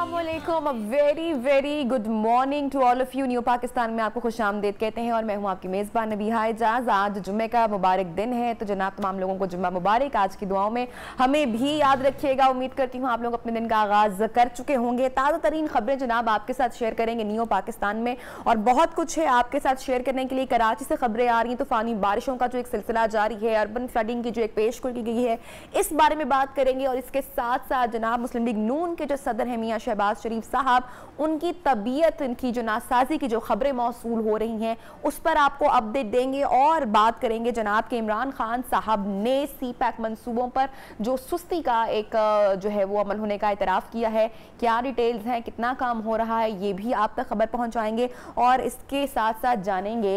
अस्सलामुअलैकुम, very very good morning to all of you. New Pakistan में आपको खुश आमदीद कहते हैं और मैं हूं आपकी मेज़बान नबीहा एजाज। आज जुम्मे का मुबारक दिन है, तो जनाब तमाम लोगों को जुम्मा मुबारक। आज की दुआओं में हमें भी याद रखिएगा। उम्मीद करती हूँ आप लोग अपने दिन का आगाज़ कर चुके होंगे। ताज़ा तरीन खबरें जनाब आपके साथ शेयर करेंगे न्यू पाकिस्तान में, और बहुत कुछ है आपके साथ शेयर करने के लिए। कराची से खबरें आ रही हैं, तूफ़ानी बारिशों का जो एक सिलसिला जारी है, अर्बन फ्लडिंग की जो एक पेशगोई की गई है, इस बारे में बात करेंगे। और इसके साथ साथ जनाब मुस्लिम लीग नून के जो सदर हैं मियां शहबाज शरीफ साहब, उनकी तबीयत, इनकी जो नासाजी की जो खबरें मौसूल हो रही हैं, उस पर आपको अपडेट देंगे। और बात करेंगे जनाब के इमरान खान साहब ने सी पैक मंसूबों पर जो सुस्ती का एक जो है वो अमल होने का इतराफ़ किया है। क्या डिटेल्स हैं, कितना काम हो रहा है, ये भी आप तक खबर पहुंचाएंगे। और इसके साथ साथ जानेंगे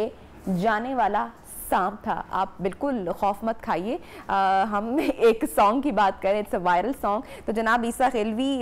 जाने वाला सांप था। आप बिल्कुल खौफ मत खाइए। हम एक सॉन्ग की बात करें, इट्स अ वायरल सॉन्ग। तो जनाब ईसा खिलवी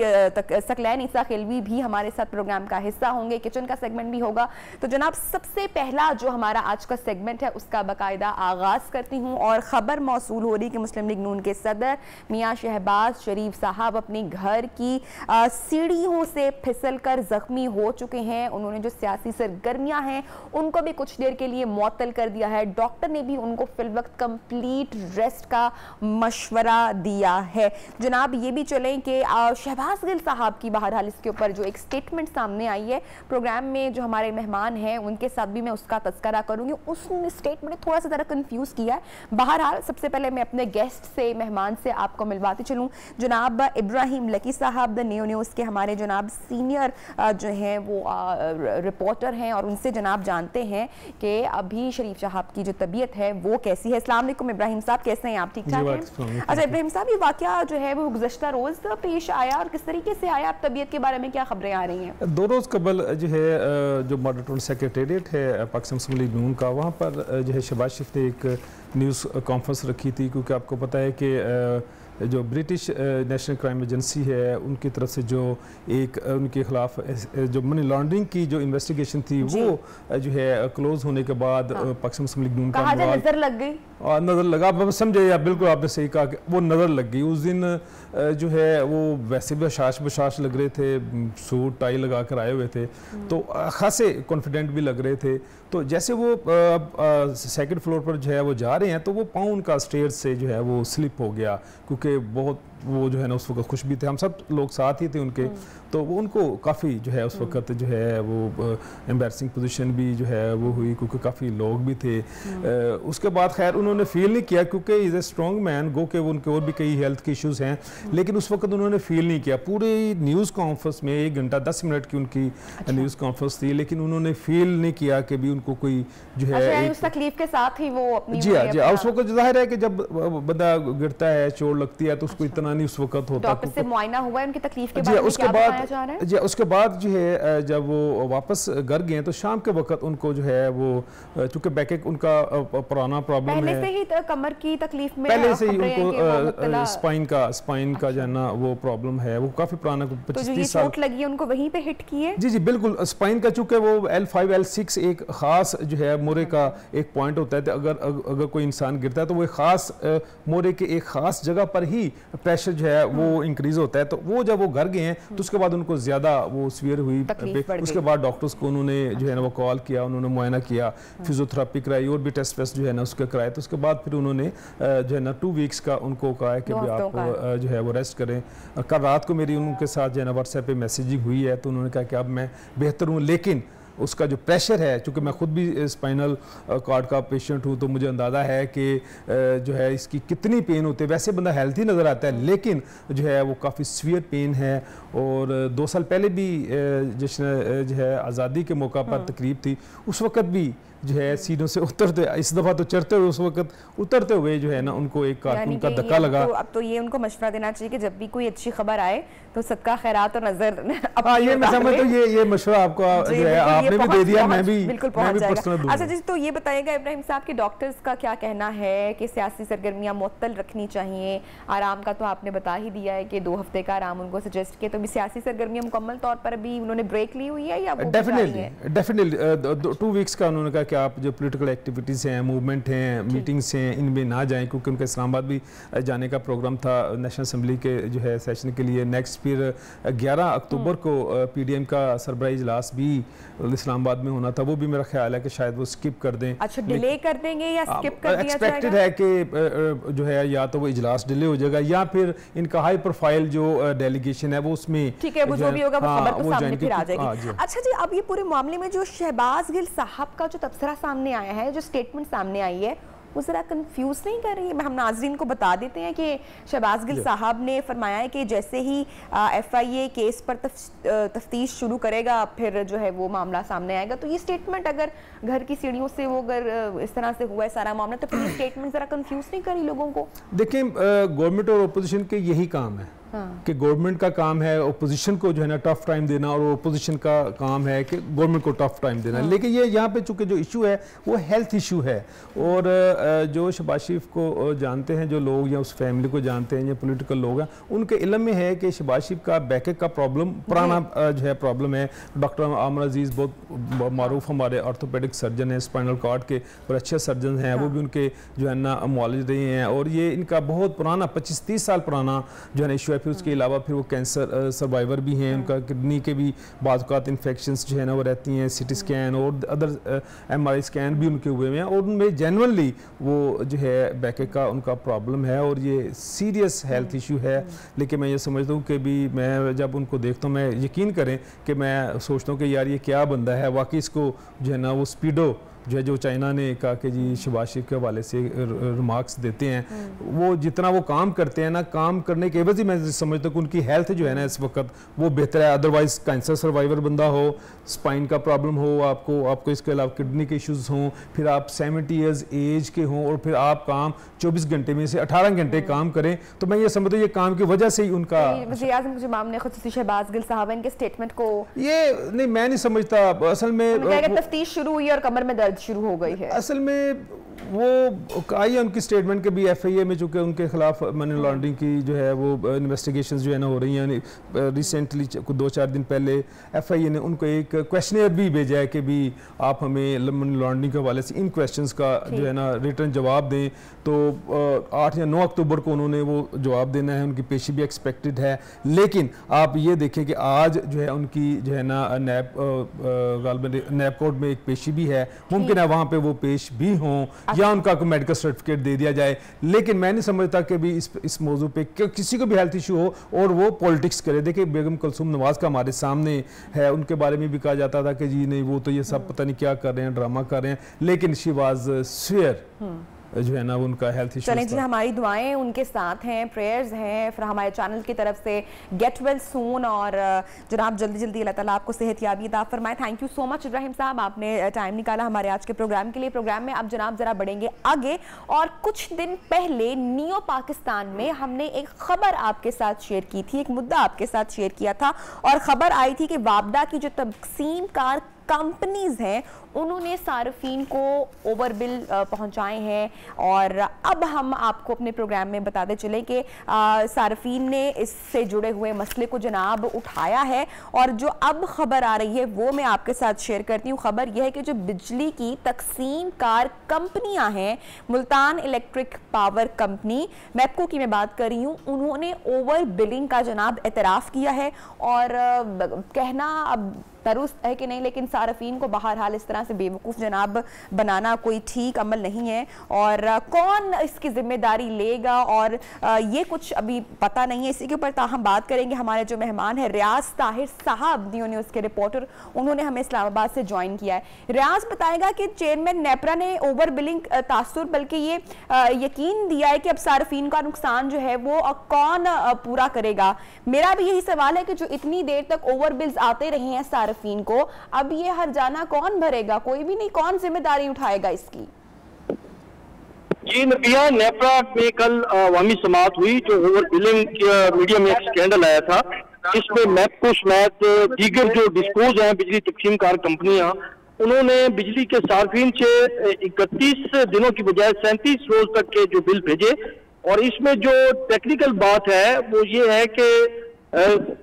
सकलैन ईसा खिलवी भी हमारे साथ प्रोग्राम का हिस्सा होंगे। किचन का सेगमेंट भी होगा। तो जनाब सबसे पहला जो हमारा आज का सेगमेंट है उसका बाकायदा आगाज़ करती हूँ। और ख़बर मौसूल हो रही कि मुस्लिम लीग नून के सदर मियां शहबाज शरीफ साहब अपनी घर की सीढ़ियों से फिसल कर ज़ख्मी हो चुके हैं। उन्होंने जो सियासी सरगर्मियाँ हैं उनको भी कुछ देर के लिए मुअत्तल कर दिया है। डॉक्टर ने भी उनको फिल वक्त कंप्लीट रेस्ट का मशवरा दिया है। जनाब ये भी चलें कि शहबाज गिल साहब की बहरहाल इसके ऊपर जो एक स्टेटमेंट सामने आई है, प्रोग्राम में जो हमारे मेहमान हैं उनके साथ भी मैं उसका तज़किरा करूंगी। उस स्टेटमेंट ने थोड़ा सा ज़रा कंफ्यूज किया है। बहरहाल सबसे पहले मैं अपने गेस्ट से, मेहमान से आपको मिलवाती चलूँ। जनाब इब्राहिम लकी साहब द न्यूज़ के हमारे जनाब सीनियर जो हैं वो रिपोर्टर हैं, और उनसे जनाब जानते हैं कि अभी शरीफ साहब की जो तबीयत है वो कैसी है। अस्सलाम वालेकुम इब्राहिम साहब, कैसे हैं आप? ठीक ठाक हैं? अच्छा इब्राहिम साहब, ये वाकया जो है वो गुज़श्ता रोज़ पेश आया और किस तरीके से आया? आप तबीयत के बारे में क्या खबरें आ रही हैं? 2 रोज़ कबल जो है जो मॉडल टाउन सेक्रेटेरिएट है पाकिस्तान मुस्लिम लीग नून का, वहाँ पर जो है शहबाज शरीफ ने एक न्यूज़ कॉन्फ्रेंस रखी थी, क्योंकि आपको पता है कि जो ब्रिटिश नेशनल क्राइम एजेंसी है उनकी तरफ से जो एक उनके खिलाफ जो मनी लॉन्ड्रिंग की जो इन्वेस्टिगेशन थी वो जो है क्लोज होने के बाद पाकिस्तान मुस्लिम लीग नून का नजर लग गई, नज़र लगा, आप समझे या बिल्कुल आपने सही कहा कि वो नज़र लग गई। उस दिन जो है वो वैसे भी हशाश बशाश लग रहे थे, सूट टाई लगा कर आए हुए थे, तो खासे कॉन्फिडेंट भी लग रहे थे। तो जैसे वो सेकंड फ्लोर पर जो है वो जा रहे हैं, तो वो पाँव उनका स्टेयर से जो है वो स्लिप हो गया, क्योंकि बहुत वो जो है ना उस वक्त खुश भी थे, हम सब लोग साथ ही थे उनके, तो वो उनको काफ़ी जो है उस वक्त जो है वो एम्बैरसिंग पोजीशन भी जो है वो हुई, क्योंकि काफ़ी लोग भी थे। उसके बाद खैर उन्होंने फील नहीं किया, क्योंकि इज़ ए स्ट्रॉन्ग मैन, गो के उनके और भी कई हेल्थ के इश्यूज़ हैं, लेकिन उस वक्त उन्होंने फील नहीं किया। पूरी न्यूज़ कॉन्फ्रेंस में 1 घंटा 10 मिनट की उनकी न्यूज़ कॉन्फ्रेंस थी, लेकिन उन्होंने फील नहीं किया कि भी उनको कोई जो है उस तकलीफ के साथ ही वो अपनी जी हाँ उस वक्त जाहिर है कि जब बंदा गिरता है, चोट लगती है, तो उसको इतना नहीं उस वक्त होता। डॉक्टर से मुआयना हुआ है उनकी तकलीफ के बारे में, क्या बताया जा रहा है? जी उसके बाद जो है जब वो वापस घर गए तो शाम के वक्त उनको जो है वो चूंकि बैक उनका पुराना प्रॉब्लम है, पहले से ही कमर की तकलीफ में, पहले से ही उनको स्पाइन का जो है ना वो प्रॉब्लम है, वो काफी पुराना 25-30 साल चोट लगी है उनको वहीं पे हिट की है। जी बिल्कुल, स्पाइन का चूंकि वो L5 L6 एक खास जो है मोरे का एक पॉइंट होता है, तो अगर कोई इंसान गिरता है तो वो खास मोरे के एक खास जगह पर ही प्रेशर जो है वो इंक्रीज होता है। तो वो जब वो घर गए हैं तो उसके बाद उनको ज्यादा वो सीवियर हुई, उसके बाद डॉक्टर्स को उन्होंने जो है ना वो कॉल किया, उन्होंने मुआयना किया, फिजियोथेरेपी कराई और भी टेस्ट जो है ना उसके कराए। तो उसके बाद फिर उन्होंने जो है ना 2 वीक्स का उनको कहा है कि आप जो है वो रेस्ट करें। कल रात को मेरी उनके साथ जो है ना व्हाट्सएप पे मैसेजिंग हुई है, तो उन्होंने कहा कि अब मैं बेहतर हूँ, लेकिन उसका जो प्रेशर है, चूँकि मैं खुद भी स्पाइनल कार्ड का पेशेंट हूँ, तो मुझे अंदाज़ा है कि जो है इसकी कितनी पेन होती है। वैसे बंदा हेल्थी नज़र आता है, लेकिन जो है वो काफ़ी सीवियर पेन है। और 2 साल पहले भी जश्न जो है आज़ादी के मौका पर तकरीब थी, उस वक़्त भी जो है सीढ़ियों से उतरते, इस दफ़ा तो चढ़ते हुए, उस वक्त उतरते हुए जो है ना उनको एक कारकुन का धक्का लगा। अब तो ये उनको मशवरा देना चाहिए कि जब भी कोई अच्छी खबर आए तो सदका खैरात और नजर हाँ ये मैं समझता हूँ, ये मशवरा आपका जो है आप आपने भी दे दिया, मैं भी बिल्कुल पहुंच जाएगा। अच्छा जी, तो ये बताइएगा इब्राहिम साहब के डॉक्टर्स का क्या कहना है कि सियासी सरगर्मियां मुअत्तल रखनी चाहिए? आराम का तो आपने बता ही दिया है कि 2 हफ्ते का आराम उनको सजेस्ट किया, तो भी सियासी सरगर्मियां मुकम्मल तौर पर अभी उन्होंने ब्रेक ली हुई है या वो डेफिनेटली 2 वीक्स का उन्होंने कहा कि आप जो पॉलिटिकल एक्टिविटीज़ हैं, मूवमेंट हैं, मीटिंग्स हैं, इनमें ना जाएं, क्योंकि उनका इस्लामाबाद भी जाने का प्रोग्राम था नेशनल असेंबली के जो है सेशन के लिए। नेक्स्ट फिर 11 अक्टूबर को PDM का सरबराही इजलास भी इस्लामाबाद में होना था, वो भी मेरा ख्याल है कि शायद वो स्किप कर दें। अच्छा, डिले कर देंगे या स्किप कर दिया जाएगा? एक्सपेक्टेड है कि जो है या तो वो इजलास डिले हो जाएगा या फिर इनका हाई प्रोफाइल जो डेलीगेशन है वो उसमें, ठीक है, वो जो भी होगा वो खबर तो सामने फिर आ जाएगी। अच्छा जी, अब ये पूरे मामले में जो शहबाज गिल साहब का जो तबसरा सामने आया है, जो स्टेटमेंट सामने आई है, वो ज़रा कंफ्यूज नहीं कर रही है? हम नाजरीन को बता देते हैं कि शहबाज गिल साहब ने फरमाया है कि जैसे ही FIA केस पर तफ्तीश शुरू करेगा फिर जो है वो मामला सामने आएगा। तो ये स्टेटमेंट अगर घर की सीढ़ियों से वो अगर इस तरह से हुआ है सारा मामला, तो फिर ये स्टेटमेंट ज़रा कंफ्यूज नहीं करी लोगों को? देखिए, गवर्नमेंट और अपोजिशन के यही काम है कि गवर्नमेंट का काम है ओपोजिशन को जो है ना टफ टाइम देना, और ओपोजिशन का काम है कि गवर्नमेंट को टफ टाइम देना। लेकिन ये यहाँ पे चूंकि जो इशू है वो हेल्थ इशू है, और जो शहबाज शरीफ को जानते हैं जो लोग या उस फैमिली को जानते हैं या पॉलिटिकल लोग हैं, उनके इल्म में है कि शहबाज शरीफ का बैकअप का प्रॉब्लम पुराना जो है प्रॉब्लम है। डॉक्टर आमर अजीज़ बहुत मारूफ हमारे ऑर्थोपेडिक सर्जन हैं, स्पाइनल कॉर्ड के और अच्छे सर्जन हैं, वो भी उनके जो है ना मौलिज रहे हैं, और ये इनका बहुत पुराना 25-30 साल पुराना जो है ना इशू है। फिर उसके अलावा फिर वो कैंसर सर्वाइवर भी हैं, उनका किडनी के भी बाज़ इन्फेक्शंस जो है ना वो रहती हैं, CT स्कैन और अदर MRI स्कैन भी उनके हुए हैं, और उनमें जेन्युइनली वो जो है बैके का उनका प्रॉब्लम है और ये सीरियस हेल्थ इशू है। लेकिन मैं ये समझता हूँ कि भी मैं जब उनको देखता हूँ, मैं यकीन करें कि मैं सोचता हूँ कि यार ये क्या बंदा है, वाकई इसको जो है ना वो स्पीडो जो चाइना ने कहा कि जी शहबाज शरीफ के हवाले से रिमार्क्स देते हैं, वो जितना वो काम करते हैं ना, काम करने के एवज ही मैं समझता हूँ कि उनकी हेल्थ जो है ना इस वक्त वो बेहतर है। अदरवाइज कैंसर सर्वाइवर बंदा हो, स्पाइन का प्रॉब्लम हो, आपको इसके अलावा किडनी के इश्यूज हों, फिर आप 70 ईयर्स एज के हों, और फिर आप काम 24 घंटे में से 18 घंटे काम करें, तो मैं ये समझता हूँ ये काम की वजह से ही उनका शहबाज गिल साहब इनके स्टेटमेंट को ये नहीं, मैं नहीं समझता। असल में तफ्तीश शुरू हुई और कमर में दर्द शुरू हो गई है। असल में वो आई है उनकी स्टेटमेंट के भी FIA में चूँकि उनके खिलाफ मनी लॉन्ड्रिंग की जो है वो इन्वेस्टिगेशंस जो है ना हो रही हैं। रिसेंटली 2-4 दिन पहले FIA ने उनको एक क्वेश्चनर भी भेजा है कि भी आप हमें मनी लॉन्ड्रिंग के हवाले से इन क्वेश्चंस का जो है ना रिटर्न जवाब दें। तो 8 या 9 अक्टूबर को उन्होंने वो जवाब देना है, उनकी पेशी भी एक्सपेक्टेड है। लेकिन आप ये देखें कि आज जो है उनकी जो है ना नैब कोर्ट में एक पेशी भी है, मुमकिन है वहाँ पर वो पेश भी हों या उनका कोई मेडिकल सर्टिफिकेट दे दिया जाए। लेकिन मैं नहीं समझता कि भी इस मौजू पे किसी को भी हेल्थ इशू हो और वो पॉलिटिक्स करे। देखिए बेगम कुलसूम नवाज का हमारे सामने है, उनके बारे में भी कहा जाता था कि जी नहीं वो तो ये सब पता नहीं क्या कर रहे हैं, ड्रामा कर रहे हैं, लेकिन शी वाज स्वेयर जो है ना उनका हेल्थ इशू। चलें जी, हमारी दुआएं उनके साथ हैं, प्रेयर्स हैं, फिर हमारे चैनल की तरफ से गेट वेल सून, और जनाब जल्दी जल्दी अल्लाह ताला आपको सेहतयाबी अता फरमाए। Thank you so much Ibrahim साहब, आपने टाइम निकाला हमारे आज के प्रोग्राम के लिए। प्रोग्राम में अब जनाब जरा बढ़ेंगे आगे, और कुछ दिन पहले नियो पाकिस्तान में हमने एक खबर आपके साथ शेयर की थी, एक मुद्दा आपके साथ शेयर किया था, और खबर आई थी कि वापडा की जो तकसीम कार कंपनीज हैं उन्होंने सार्फिन को ओवर बिल पहुंचाए हैं। और अब हम आपको अपने प्रोग्राम में बताते चले कि सार्फिन ने इससे जुड़े हुए मसले को जनाब उठाया है, और जो अब खबर आ रही है वो मैं आपके साथ शेयर करती हूँ। खबर यह है कि जो बिजली की तकसीम कार कंपनियां हैं, Multan electric power company MEPCO की मैं बात कर रही हूँ, उन्होंने ओवर बिलिंग का जनाब एतराफ़ किया है। और कहना अब दुरुस्त है कि नहीं, लेकिन सार्फिन को बहरहाल इस तरह से बेवकूफ़ जनाब बनाना कोई ठीक अमल नहीं है, और कौन इसकी जिम्मेदारी लेगा और ये कुछ अभी पता नहीं है। इसी के ऊपर ताहम बात करेंगे। हमारे जो मेहमान है रियाज ताहिर साहब, नियो न्यूज़ के रिपोर्टर, उन्होंने हमें इस्लामाबाद से ज्वाइन किया है। रियाज बताएगा कि चेयरमैन नेपरा ने ओवर बिलिंग तासुर बल्कि ये यकीन दिया है कि अब सार्फिन का नुकसान जो है वो कौन पूरा करेगा। मेरा भी यही सवाल है कि जो इतनी देर तक ओवर बिल्स आते रहे हैं सार्फिन को, अब ये हर्जाना कौन भरेगा? कोई भी नहीं, कौन जिम्मेदारी उठाएगा इसकी? जी नबिया, नेफ्रा में कल अवामी समाअत हुई जो ओवर बिलिंग मीडिया में एक स्कैंडल आया था। इसमें मैपको समेत दीगर जो डिस्पोज हैं बिजली तकसीम कार कंपनियां, उन्होंने बिजली के सार्फिन से 31 दिनों की बजाय 37 रोज तक के जो बिल भेजे। और इसमें जो टेक्निकल बात है वो ये है कि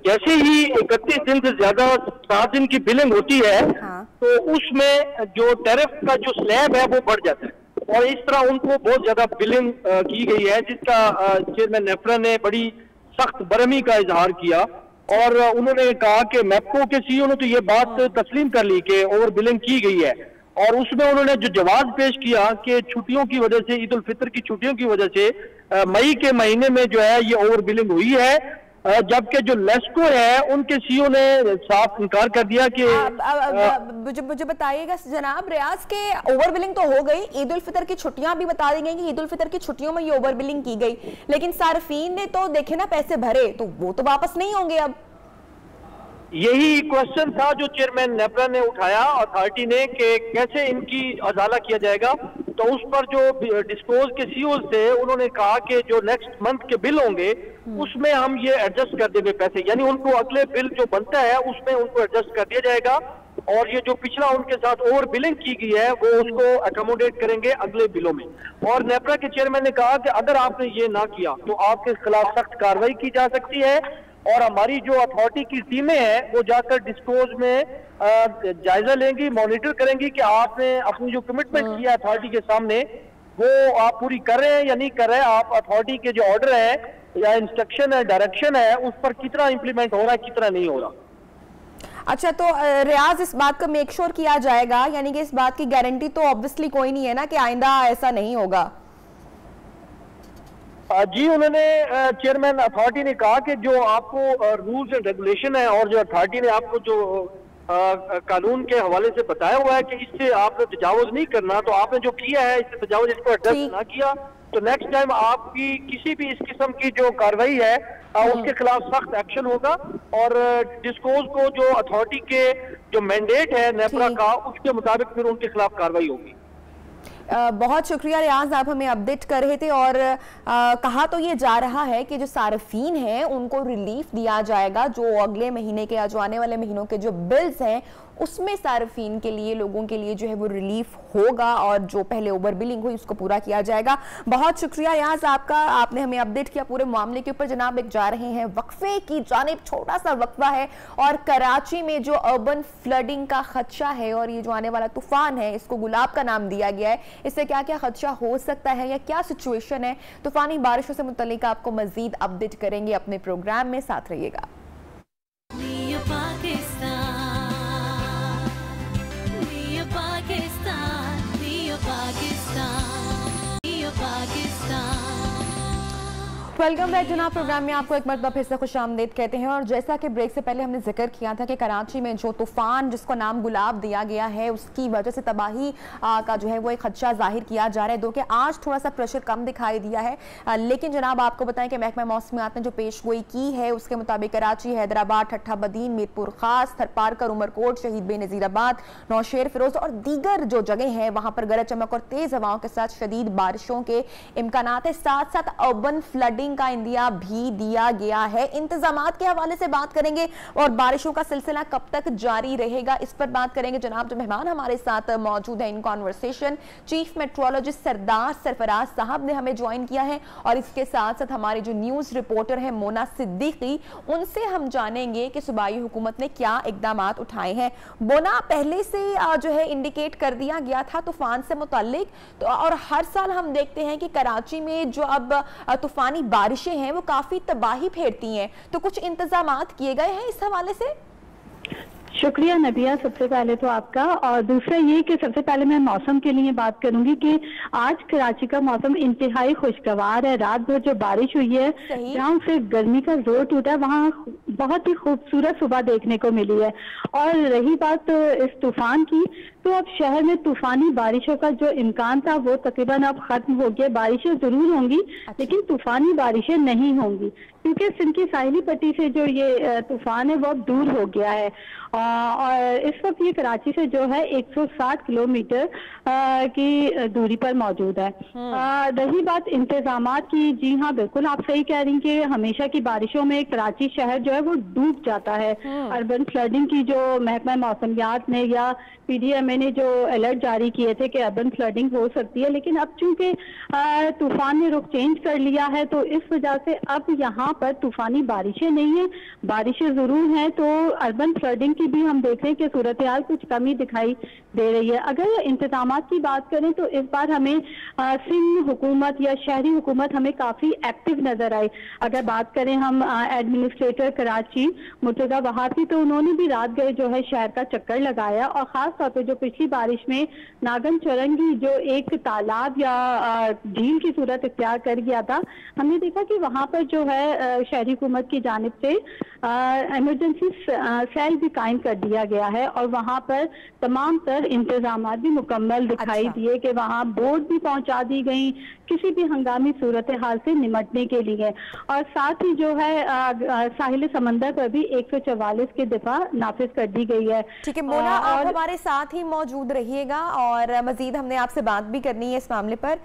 जैसे ही 31 दिन से ज्यादा 7 दिन की बिलिंग होती है, हाँ। तो उसमें जो टैरिफ का जो स्लैब है वो बढ़ जाता है और इस तरह उनको बहुत ज्यादा बिलिंग की गई है, जिसका चेयरमैन नेफ्रा ने बड़ी सख्त बरहमी का इजहार किया। और उन्होंने कहा कि मैपको के सीईओ ने तो ये बात तस्लीम कर ली कि ओवर बिलिंग की गई है। और उसमें उन्होंने जो जवाब पेश किया कि छुट्टियों की वजह से, ईद उल फितर की छुट्टियों की वजह से मई के महीने में जो है ये ओवर बिलिंग हुई है, जबकि जो लेस्को है उनके सीईओ ने साफ इनकार कर दिया कि मुझे बताइएगा जनाब रियाज के ओवर बिलिंग तो हो गई, ईद उल फितर की छुट्टियां भी बता दी गई कि ईद उल फितर की छुट्टियों में ये ओवर बिलिंग की गई, लेकिन सार्फिन ने तो देखे ना पैसे भरे, तो वो तो वापस नहीं होंगे अब। यही क्वेश्चन था जो चेयरमैन नेफ्रा ने उठाया अथॉरिटी ने कि कैसे इनकी अजाला किया जाएगा। तो उस पर जो डिस्पोज के सीईओ थे उन्होंने कहा कि जो नेक्स्ट मंथ के बिल होंगे उसमें हम ये एडजस्ट कर देंगे पैसे, यानी उनको अगले बिल जो बनता है उसमें उनको एडजस्ट कर दिया जाएगा और ये जो पिछला उनके साथ ओवर बिलिंग की गई है वो उसको अकोमोडेट करेंगे अगले बिलों में। और नेफ्रा के चेयरमैन ने कहा कि अगर आपने ये ना किया तो आपके खिलाफ सख्त कार्रवाई की जा सकती है और हमारी जो अथॉरिटी की टीमें हैं वो जाकर डिस्पोज में जायजा लेंगी, मॉनिटर करेंगी कि आपने अपनी जो कमिटमेंट किया अथॉरिटी के सामने वो आप पूरी कर रहे हैं या नहीं कर रहे हैं, आप अथॉरिटी के जो ऑर्डर है या इंस्ट्रक्शन है, डायरेक्शन है, उस पर कितना इंप्लीमेंट हो रहा है, कितना नहीं हो रहा। अच्छा, तो रियाज इस बात का मेक श्योर किया जाएगा, यानी कि इस बात की गारंटी तो ऑब्वियसली कोई नहीं है ना कि आइंदा ऐसा नहीं होगा। जी, उन्होंने चेयरमैन अथॉरिटी ने कहा कि जो आपको रूल्स एंड रेगुलेशन है और जो अथॉरिटी ने आपको जो कानून के हवाले से बताया हुआ है कि इससे आपने तजावुज नहीं करना, तो आपने जो किया है इससे तजावुज, इसको एडजस्ट ना किया तो नेक्स्ट टाइम आपकी किसी भी इस किस्म की जो कार्रवाई है उसके खिलाफ सख्त एक्शन होगा। और डिस्कोज को जो अथॉरिटी के जो मैंडेट है नेफ्रा का उसके मुताबिक फिर उनके खिलाफ कार्रवाई होगी। बहुत शुक्रिया रियाज, आप हमें अपडेट कर रहे थे। और कहा तो ये जा रहा है कि जो सार्फिन हैं उनको रिलीफ दिया जाएगा, जो अगले महीने के या जो आने वाले महीनों के जो बिल्स हैं उसमें सार्फिन के लिए, लोगों के लिए जो है वो रिलीफ होगा और जो पहले ओवर बिलिंग हुई उसको पूरा किया जाएगा। बहुत शुक्रिया रियाज आपका, आपने हमें अपडेट किया पूरे मामले के ऊपर। जनाब एक जा रहे हैं वक्फे की जानिब, छोटा सा वक्फा है। और कराची में जो अर्बन फ्लडिंग का खदशा है और ये जो आने वाला तूफान है, इसको गुलाब का नाम दिया गया है, इससे क्या क्या खदशा हो सकता है या क्या सिचुएशन है, तूफानी बारिशों से मुतल्लिक आपको मजीद अपडेट करेंगे अपने प्रोग्राम में, साथ रहिएगा। वेलकम बैक जनाब, प्रोग्राम में आपको एक मरतबा फिर से खुशामदीद कहते हैं। और जैसा कि ब्रेक से पहले हमने जिक्र किया था कि कराची में जो तूफान जिसको नाम गुलाब दिया गया है उसकी वजह से तबाही का जो है वो एक खदशा जाहिर किया जा रहा है। दो कि आज थोड़ा सा प्रेशर कम दिखाई दिया है, लेकिन जनाब आपको बताएं कि महकमा मौसमियात ने जो पेशगोई की है उसके मुताबिक कराची, हैदराबाद, ठट्ठा बदीन, मीरपुर खास, थरपारकर, उमरकोट, शहीद बेनज़ीराबाद, नौशेर फिरोज और दीगर जो जगह हैं वहां पर गरज चमक और तेज हवाओं के साथ शदीद बारिशों के इम्कानात है। साथ साथ अर्बन फ्लडिंग का इंदिया भी दिया गया है। इंतजामात के हवाले से बात करेंगे और बारिशों का सिलसिला कब तक जारी रहेगा इस पर बात करेंगे। जनाब जो मेहमान हमारे साथ मौजूद है इन कॉन्वर्सेशन, चीफ मेट्रोलॉजिस्ट सरदार सरफराज साहब ने हमें ज्वाइन किया है और इसके साथ साथ हमारे जो न्यूज रिपोर्टर है मोना सिद्दीकी, उनसे हम जानेंगे कि सूबाई हुकूमत ने क्या इकदाम उठाए हैं। मोना, पहले से जो है इंडिकेट कर दिया गया था तूफान से मुताल्लिक, तो और हर साल हम देखते हैं कि कराची में जो अब तूफानी बारिशें हैं वो काफी तबाही फेरती हैं, तो कुछ इंतजामात किए गए हैं इस हवाले से? शुक्रिया नबिया, सबसे पहले तो आपका। और दूसरा ये कि सबसे पहले मैं मौसम के लिए बात करूंगी कि आज कराची का मौसम इंतहाई खुशगवार है। रात भर जो बारिश हुई है, जहाँ से गर्मी का जोर टूटा है, वहाँ बहुत ही खूबसूरत सुबह देखने को मिली है। और रही बात इस तूफान की, तो अब शहर में तूफानी बारिशों का जो इम्कान था वो तकरीबन अब खत्म हो गया। बारिशें जरूर होंगी लेकिन तूफानी बारिशें नहीं होंगी, क्योंकि सिंध की साहिली पट्टी से जो ये तूफान है वो अब दूर हो गया है। और इस वक्त ये कराची से जो है 160 किलोमीटर की दूरी पर मौजूद है। रही बात इंतजामात की, जी हाँ बिल्कुल आप सही कह रही हैं कि हमेशा की बारिशों में कराची शहर जो है वो डूब जाता है। अर्बन फ्लडिंग की जो महकमा मौसमियात ने या PDMA ने जो अलर्ट जारी किए थे कि अर्बन फ्लडिंग हो सकती है, लेकिन अब चूंकि तूफान ने रुख चेंज कर लिया है तो इस वजह से अब यहाँ पर तूफानी बारिशें नहीं है। बारिशें जरूर हैं तो अर्बन फ्लडिंग की भी हम देख रहे हैं कि सूरत हाल कुछ कमी दिखाई दे रही है। अगर इंतजामात की बात करें तो इस बार हमें सिंध हुकूमत या शहरी हुकूमत हमें काफी एक्टिव नजर आई। अगर बात करें हम एडमिनिस्ट्रेटर कराची मुर्तजा वहाब की, तो उन्होंने भी रात गए जो है शहर का चक्कर लगाया और खास तौर पे जो पिछली बारिश में नागन चुरंगी जो एक तालाब या झील की सूरत इख्तियार कर गया था, हमने देखा कि वहां पर जो है शहरी हुकूमत की जानिब से इमरजेंसी सेल भी कायम कर दिया गया है और वहां पर तमाम तर इंतजामात भी मुकम्मल दिखाई दिए कि वहां बोट भी पहुंचा दी गई किसी भी हंगामी सूरत हाल से निमटने के लिए। और साथ ही जो है साहिल समंदर पर भी 144 की दफा नाफिज कर दी गई है। ठीक है मोना, आप हमारे साथ ही मौजूद रहिएगा और मजीद हमने आपसे बात भी करनी है इस मामले पर।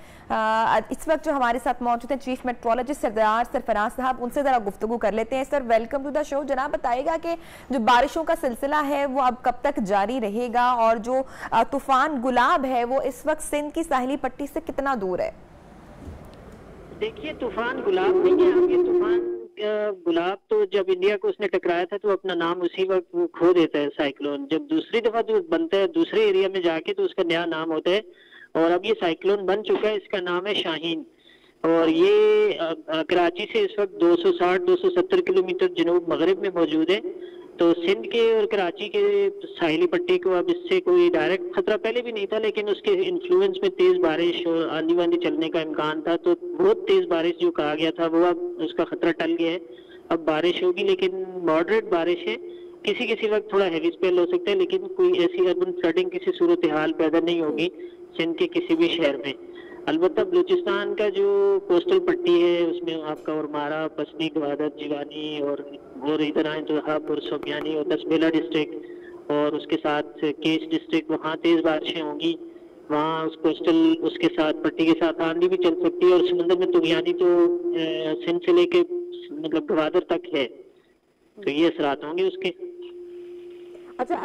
इस वक्त जो हमारे साथ मौजूद है चीफ मेट्रोलॉजिस्ट सरदार सरफराज साहब, उनसे जरा गुफ्तगू कर लेते हैं। Sir welcome to the show. जनाब बताइएगा कि जो बारिशों का सिलसिला है वो अब कब तक जारी रहेगा और जो तूफान गुलाब है वो इस वक्त सिंध की साहिली पट्टी से कितना दूर है? देखिए तूफान गुलाब नहीं है, ये तूफान गुलाब तो जब इंडिया को उसने टकराया था तो अपना नाम उसी वक्त वो खो देता है साइक्लोन। जब दूसरी दफा जो बनता है दूसरे एरिया में जाके तो उसका नया नाम होता है और अब ये साइक्लोन बन चुका है, इसका नाम है शाहीन और ये कराची से इस वक्त 260-270 किलोमीटर जनूब मगरिब में मौजूद है। तो सिंध के और कराची के साहिली पट्टी को अब इससे कोई डायरेक्ट खतरा पहले भी नहीं था, लेकिन उसके इन्फ्लुएंस में तेज बारिश और आंधी वांधी चलने का इम्कान था। तो बहुत तेज बारिश जो कहा गया था वो अब उसका खतरा टल गया है। अब बारिश होगी लेकिन मॉडरेट बारिश है, किसी किसी वक्त थोड़ा हैवी स्पेल हो सकता है, लेकिन कोई ऐसी अर्बन फ्लडिंग किसी सूरत हाल पैदा नहीं होगी सिंध के किसी भी शहर में। अलबत्ता बलूचिस्तान का जो कोस्टल पट्टी है उसमें आपका उरमारा, बसनी, गवादर, जीवानी और इधर आए तो हापुर, सोमियानी और दसबेला डिस्ट्रिक्ट और उसके साथ केस डिस्ट्रिक्ट, वहाँ तेज बारिशें होंगी। वहाँ उस कोस्टल उसके साथ पट्टी के साथ आंधी भी चल सकती है और समंदर में तुगयानी तो सिंध से लेके मतलब गवादर तक है, तो ये असरात होंगे उसके। अच्छा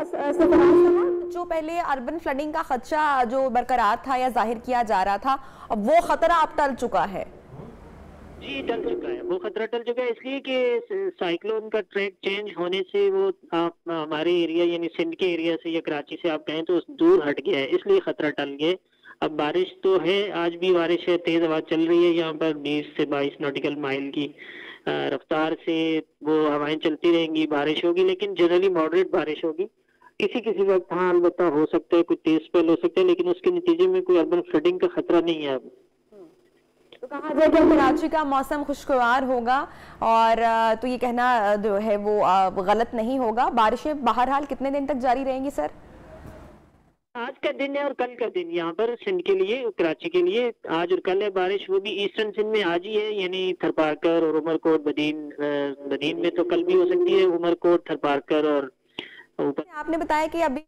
जो पहले अर्बन फ्लडिंग का खदशा जो बरकरार था या जाहिर किया जा रहा था, अब वो खतरा अब टल चुका है? जी टल चुका है, वो खतरा टल चुका है इसलिए कि साइक्लोन का ट्रैक चेंज होने से वो आप हमारे एरिया यानी सिंध के एरिया से या कराची से आप कहें तो दूर हट गया है, इसलिए खतरा टल गया। अब बारिश तो है, आज भी बारिश है, तेज हवा चल रही है, यहाँ पर 20 से 22 नॉटिकल माइल की रफ्तार से वो हवाएं चलती रहेंगी, बारिश होगी लेकिन जनरली मॉडरेट बारिश होगी। किसी किसी वक्त हाँ अलबत्ता हो सकता है, कोई तेज स्पेल हो सकता है, लेकिन उसके नतीजे में कोई अर्बन फ्लडिंग का खतरा नहीं है अब। तो कहा जाए कि कराची का मौसम खुशगवार होगा और तो ये कहना जो है वो गलत नहीं होगा। बारिशें बहरहाल कितने दिन तक जारी रहेंगी सर? आज का दिन है और कल का दिन यहाँ पर सिंध के लिए, कराची के लिए आज और कल है बारिश, वो भी ईस्टर्न सिंध में आज ही है, यानी थरपारकर और उमरकोट, बदीन में तो कल भी हो सकती है, उमरकोट, थरपारकर और ऊपर। आपने बताया कि अभी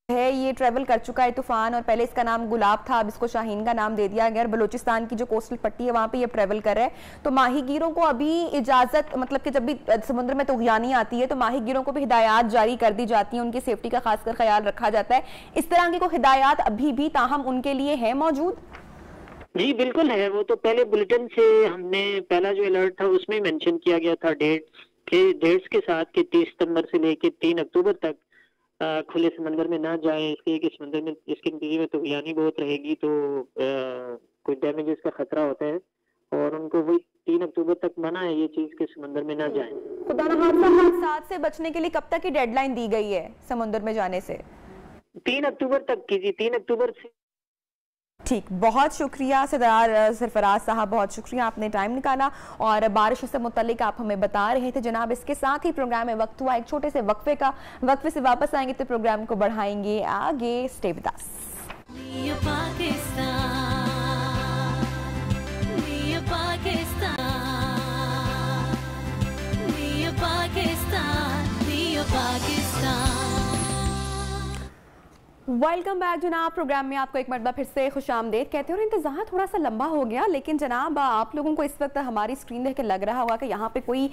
है ये ट्रेवल कर चुका है तूफान और पहले इसका नाम गुलाब था, अब इसको शाहीन का नाम दे दिया गया। बलूचिस्तान की जो कोस्टल पट्टी है वहां पे ये ट्रेवल कर रहा है, तो माहीगीरों को अभी इजाजत मतलब कि जब भी समुद्र में तुगयानी आती है तो माहीगीरों को भी हिदायत जारी कर दी जाती है, उनकी सेफ्टी का खासकर ख्याल रखा जाता है। इस तरह की कोई हिदायत अभी भी ताहम उनके लिए है मौजूद? जी बिल्कुल है, वो तो पहले बुलेटिन से हमने पहला जो अलर्ट था उसमें मेंशन किया गया था डेट्स के साथ कि 30 सितंबर से लेकर 3 अक्टूबर तक खुले समंदर में ना जाएं, इसलिए कि समंदर में इसके नतीजे में तुगयानी बहुत रहेगी तो कोई डैमेजेस का खतरा होता है और उनको वही 3 अक्टूबर तक मना है ये चीज के समंदर में ना जाएं। खुदा न खास्ता हादसात से बचने के लिए कब तक की डेडलाइन दी गई है समंदर में जाने से? 3 अक्टूबर तक की जी, 3 अक्टूबर से ठीक, बहुत शुक्रिया सरदार सरफराज साहब, बहुत शुक्रिया, आपने टाइम निकाला और बारिश से मुतल्लिक आप हमें बता रहे थे जनाब। इसके साथ ही प्रोग्राम में वक्त हुआ एक छोटे से वक्फे से वापस आएंगे तो प्रोग्राम को बढ़ाएंगे आगे। Stay with us. Welcome back जनाब। प्रोग्राम में आपको एक मरतबा फिर से खुशामदीद कहते हैं और इंतज़ार थोड़ा सा लंबा हो गया, लेकिन जनाब आप लोगों को इस वक्त हमारी स्क्रीन देख के लग रहा होगा कि यहाँ पे कोई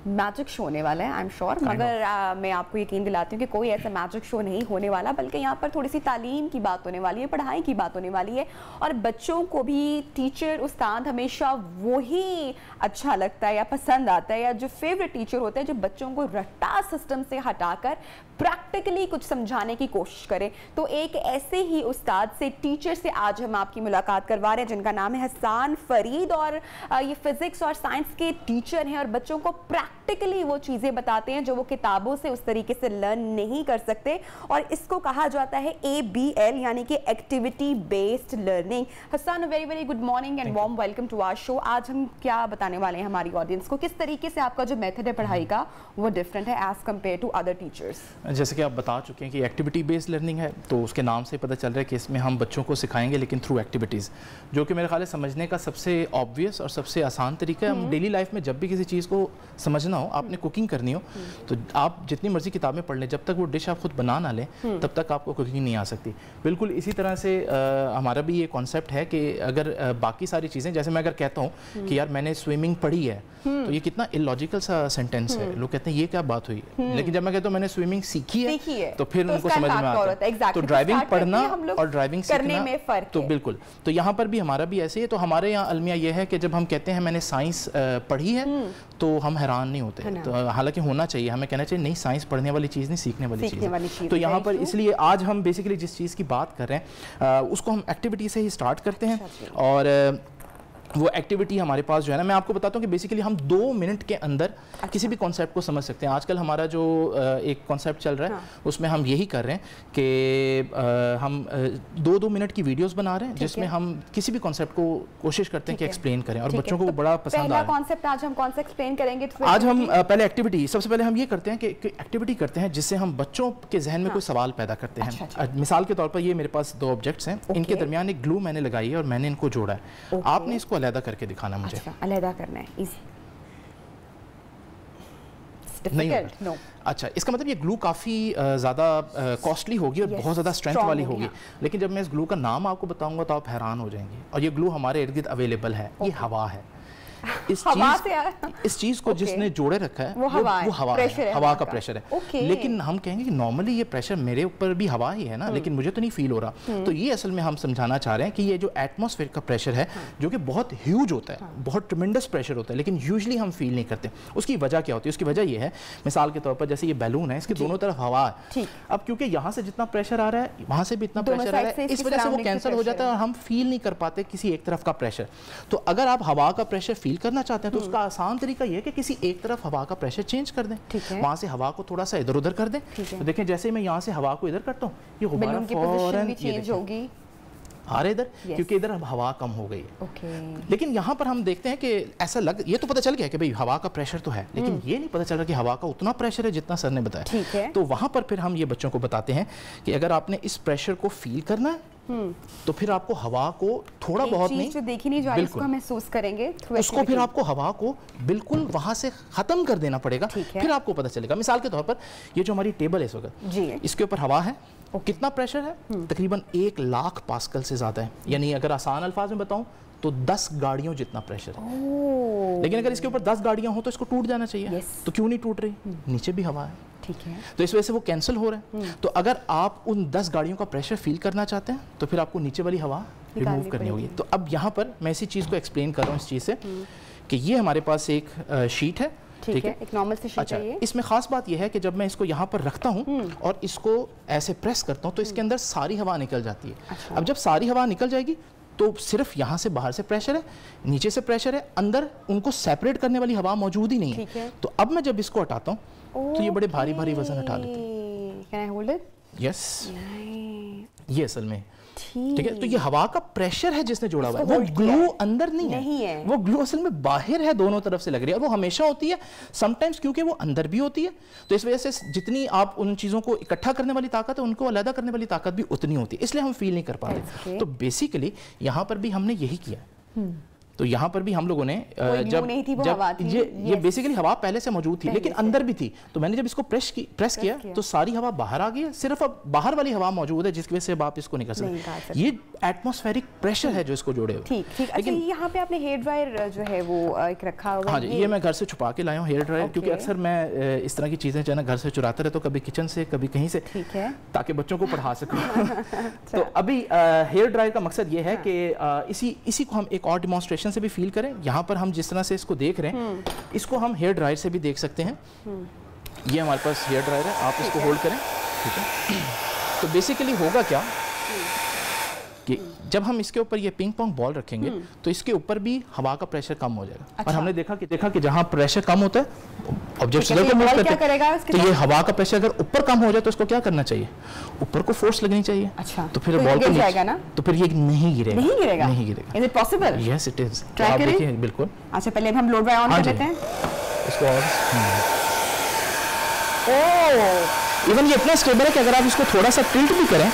मैजिक शो होने वाला है, आई एम श्योर, मगर मैं आपको यकीन दिलाती हूँ कि कोई ऐसा मैजिक शो नहीं होने वाला, बल्कि यहाँ पर थोड़ी सी तालीम की बात होने वाली है, पढ़ाई की बात होने वाली है और बच्चों को भी टीचर उस्ताद हमेशा वही अच्छा लगता है या पसंद आता है, या जो फेवरेट टीचर होता है जो बच्चों को रट्टा सिस्टम से हटाकर प्रैक्टिकली कुछ समझाने की कोशिश करे। तो एक ऐसे ही उस्ताद से, टीचर से आज हम आपकी मुलाकात करवा रहे हैं जिनका नाम है हसन फरीद और ये फिजिक्स और साइंस के टीचर हैं और बच्चों को प्रैक्टिकली वो चीज़ें बताते हैं जो वो किताबों से उस तरीके से लर्न नहीं कर सकते और इसको कहा जाता है ABL यानी कि activity based learning. Hasan, very very good morning and warm welcome to our show. आज हम क्या बताने वाले हैं हमारी ऑडियंस को, किस तरीके से आपका जो मेथड है पढ़ाई का वो डिफरेंट है as compared to other teachers? जैसे कि आप बता चुके हैं कि एक्टिविटी बेस्ड लर्निंग है, तो उसके नाम से पता चल रहा है कि इसमें हम बच्चों को सिखाएंगे लेकिन थ्रू एक्टिविटीज़, जो कि मेरे ख्याल है समझने का सबसे ऑब्वियस और सबसे आसान तरीका है। हम डेली लाइफ में जब भी किसी चीज़ को समझना हो, आपने कुकिंग करनी हो तो आप जितनी मर्जी किताबें पढ़ लें, जब तक वो डिश आप खुद बना ना लें तब तक आपको कुकिंग नहीं आ सकती। बिल्कुल इसी तरह से हमारा भी ये कॉन्सेप्ट है कि अगर बाकी सारी चीज़ें, जैसे मैं अगर कहता हूँ कि यार मैंने स्विमिंग पढ़ी है, तो ये कितना इलॉजिकल सा सेंटेंस है, लोग कहते हैं ये क्या बात हुई, लेकिन जब मैं कहता हूँ मैंने स्विमिंग सीखी है तो फिर उनको समझ में आता है। तो ड्राइविंग पढ़ना और ड्राइविंग सीखना में फर्क तो बिल्कुल, तो यहाँ पर भी हमारा भी ऐसे ही है। तो हमारे यहाँ अलमिया ये है कि जब हम कहते हैं मैंने साइंस पढ़ी है तो हम हैरान नहीं होते, तो हालांकि होना चाहिए, हमें कहना चाहिए नहीं, साइंस पढ़ने वाली चीज़ नहीं, सीखने वाली चीज़ है। तो यहाँ पर इसलिए आज हम बेसिकली जिस चीज़ की बात कर रहे हैं उसको हम एक्टिविटी से ही स्टार्ट करते हैं और वो एक्टिविटी हमारे पास जो है ना, मैं आपको बताता हूँ कि बेसिकली हम 2 मिनट के अंदर किसी भी कॉन्सेप्ट को समझ सकते हैं। आजकल हमारा जो एक कॉन्सेप्ट चल रहा है उसमें हम यही कर रहे हैं कि हम 2-2 मिनट की वीडियोस बना रहे हैं जिसमें हम किसी भी कॉन्सेप्ट को कोशिश करते हैं कि एक्सप्लेन करें और बच्चों को बड़ा पसंद आ रहा है। कॉन्सेप्ट आज हम कौन सा एक्सप्लेन करेंगे? आज हम पहले एक्टिविटी, सबसे पहले हम ये करते हैं कि एक्टिविटी करते हैं जिससे हम बच्चों के जहन में कोई सवाल पैदा करते हैं। मिसाल के तौर पर ये मेरे पास 2 ऑब्जेक्ट्स हैं, इनके दरमियान एक ग्लू मैंने लगाई है और मैंने इनको जोड़ा है, आपने इसको अलहदा करके दिखाना मुझे। अलहदा करना है, इजी नहीं होगा। अच्छा, इसका मतलब ये ग्लू काफ़ी ज़्यादा कॉस्टली होगी और बहुत ज़्यादा स्ट्रेंथ वाली होगी, लेकिन जब मैं इस ग्लू का नाम आपको बताऊंगा तो आप हैरान हो जाएंगे। और ये ग्लू हमारे इर्द गिर्द अवेलेबल है, ये हवा है। इस चीज को जिसने जोड़े रखा है वो हवा है, हवा का प्रेशर है। लेकिन हम कहेंगे कि नॉर्मली ये प्रेशर मेरे ऊपर भी हवा ही है ना, लेकिन मुझे तो नहीं फील हो रहा। तो ये असल में हम समझाना चाह रहे हैं कि ये जो एटमॉस्फेयर का प्रेशर है जो कि बहुत ह्यूज होता है, बहुत ट्रिमेंडस प्रेशर होता है, लेकिन यूजुअली हम फील नहीं करते। उसकी वजह क्या होती है? उसकी वजह ये है, मिसाल के तौर पर जैसे ये बैलून है, इसके दोनों तरफ हवा है। अब क्योंकि यहाँ से जितना प्रेशर आ रहा है वहाँ से भी इतना प्रेशर आ रहा है, इस वजह से वो कैंसिल हो जाता है और हम फील नहीं कर पाते किसी एक तरफ का प्रेशर। तो अगर आप हवा का प्रेशर फील करना चाहते हैं तो का आसान तरीका यह है कि किसी एक तरफ हवा का प्रेशर चेंज कर दें, वहां से हवा को थोड़ा सा इधर उधर कर दें। तो देखें जैसे मैं यहाँ से हवा को इधर करता हूँ, ये गुब्बारा फौरन चेंज होगी आ रहे इधर, क्योंकि इधर अब हवा कम हो गई है। लेकिन यहाँ पर हम देखते हैं कि ऐसा ये तो पता चल गया कि भाई हवा का प्रेशर तो है, लेकिन ये नहीं पता चल रहा कि हवा का उतना प्रेशर है जितना सर ने बताया। तो वहां पर फिर हम ये बच्चों को बताते हैं कि अगर आपने इस प्रेशर को फील करना है तो फिर आपको हवा को थोड़ा बहुत नहीं, जो देखी नहीं जा रही उसको महसूस करेंगे, उसको फिर आपको हवा को बिल्कुल वहां से खत्म कर देना पड़ेगा, फिर आपको पता चलेगा। मिसाल के तौर पर ये जो हमारी टेबल है इस वक्त, इसके ऊपर हवा है, कितना प्रेशर है? तकरीबन 1 लाख पास्कल से ज्यादा है, यानी अगर आसान अल्फाज में बताऊं तो 10 गाड़ियों जितना प्रेशर है। लेकिन अगर इसके ऊपर 10 गाड़ियां हो तो इसको टूट जाना चाहिए, तो क्यों नहीं टूट रही? नीचे भी हवा है, ठीक है, तो इस वजह से वो कैंसिल हो रहा है। तो अगर आप उन 10 गाड़ियों का प्रेशर फील करना चाहते हैं तो फिर आपको नीचे वाली हवा रिमूव करनी होगी। तो अब यहाँ पर मैं इसी चीज़ को एक्सप्लेन कर रहा हूँ इस चीज़ से कि ये हमारे पास एक शीट है, ठीक है, एक नॉर्मल सी शीट है ये। इसमें खास बात यह है कि जब मैं इसको यहाँ पर रखता हूँ और इसको ऐसे प्रेस करता हूँ तो इसके अंदर सारी हवा निकल जाती है। अब जब सारी हवा निकल जाएगी तो सिर्फ यहाँ से बाहर से प्रेशर है, नीचे से प्रेशर है, अंदर उनको सेपरेट करने वाली हवा मौजूद ही नहीं है। तो अब मैं जब इसको हटाता हूँ तो ये बड़े भारी भारी वजन हटा लेते हैं। Can I hold it? Yes. ये असल में ठीक है। तो ये हवा का प्रेशर है जिसने जोड़ा हुआ है, वो ग्लू अंदर नहीं है, वो ग्लू असल में बाहर है, दोनों तरफ से लग रही है, और वो हमेशा होती है। समटाइम्स क्योंकि वो अंदर भी होती है, तो इस वजह से जितनी आप उन चीज़ों को इकट्ठा करने वाली ताकत है, उनको अलग करने वाली ताकत भी उतनी होती है, इसलिए हम फील नहीं कर पाते। तो बेसिकली यहाँ पर भी हमने यही किया। तो यहाँ पर भी हम लोगों ने जब ये बेसिकली हवा पहले से मौजूद थी, लेकिन अंदर भी थी, तो मैंने जब इसको प्रेस किया तो सारी हवा बाहर आ गई, सिर्फ अब बाहर वाली हवा मौजूद है, जिसकी वजह से आप इसको नहीं कर सकते। ये एटमॉस्फेरिक प्रेशर है जो इसको जोड़े हुए। ठीक। अच्छा, यहाँ पे आपने हेयर ड्रायर जो है वो एक रखा होगा। हाँ जी, ये मैं घर से छुपा के लाया हूँ हेयर ड्रायर, क्योंकि अक्सर मैं इस तरह की चीज़ें जो है ना घर से चुराता रहता हूँ, कभी किचन से कभी कहीं से, ताकि बच्चों को पढ़ा सकूँ। तो अभी हेयर ड्रायर का मकसद ये है कि इसी को हम एक और डिमॉन्स्ट्रेशन से भी फील करें। यहाँ पर हम जिस तरह से इसको देख रहे हैं, इसको हम हेयर ड्रायर से भी देख सकते हैं। ये हमारे पास हेयर ड्रायर है, आप इसको होल्ड करें, ठीक है। तो बेसिकली होगा क्या कि जब हम इसके ऊपर ये पिंग पोंग बॉल रखेंगे तो इसके ऊपर भी हवा का प्रेशर कम हो जाएगा। अच्छा। और हमने देखा कि जहाँ प्रेशर कम होता है ऑब्जेक्ट को मूव करते हैं, तो ये हवा का प्रेशर अगर ऊपर कम हो जाए तो इसको क्या करना चाहिए, ऊपर को फोर्स लगनी चाहिए। अच्छा। तो फिर बॉल को जाएगा ना, तो फिर ये नहीं गिरेगा। Is it possible? Yes it is. Try करें बिल्कुल। अच्छा, पहले हम लोड बाय ऑन कर लेते हैं इसको। इवन ये इतना स्टेबल है कि अगर आप इसको थोड़ा सा टिल्ट भी करें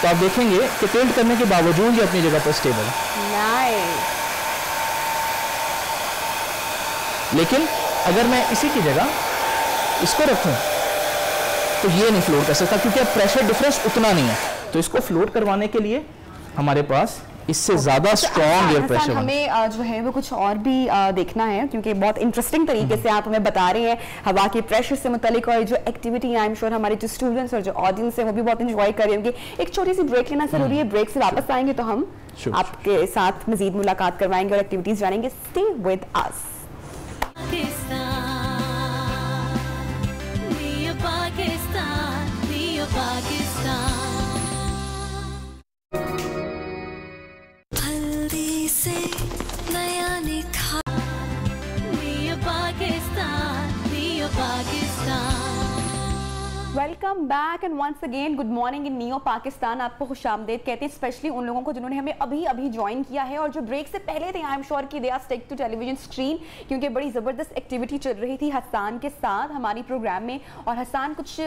तो आप देखेंगे कि टिल्ट करने के बावजूद ये अपनी जगह पर स्टेबल है। नाइस। लेकिन अगर मैं इसी की जगह इसको रखूं तो ये नहीं फ्लोट कर सकता, क्योंकि अब प्रेशर डिफरेंस उतना नहीं है। तो इसको फ्लोट करवाने के लिए हमारे पास इससे ज्यादा स्ट्रॉन्ग एयर प्रेशर। हमें जो है वो कुछ और भी देखना है, क्योंकि बहुत इंटरेस्टिंग तरीके से आप हमें बता रहे हैं हवा के प्रेशर से मुतालिक, और जो एक्टिविटी आई एम श्योर हमारे जो स्टूडेंट्स और जो ऑडियंस है वो भी बहुत इंजॉय कर रहे होंगे। एक छोटी सी ब्रेक लेना जरूरी है, ब्रेक से वापस आएंगे तो हम आपके साथ मजीद मुलाकात करवाएंगे और एक्टिविटीज जानेंगे। Stay with us. Welcome back and once again good morning in neo Pakistan. आपको खुशामदीद कहते हैं, स्पेशली उन लोगों को जिन्होंने हमें अभी ज्वाइन किया है और जो ब्रेक से पहले थे। आई एम श्योर कि they are stick to television screen, क्योंकि बड़ी ज़बरदस्त एक्टिविटी चल रही थी हसान के साथ हमारी प्रोग्राम में, और हसान कुछ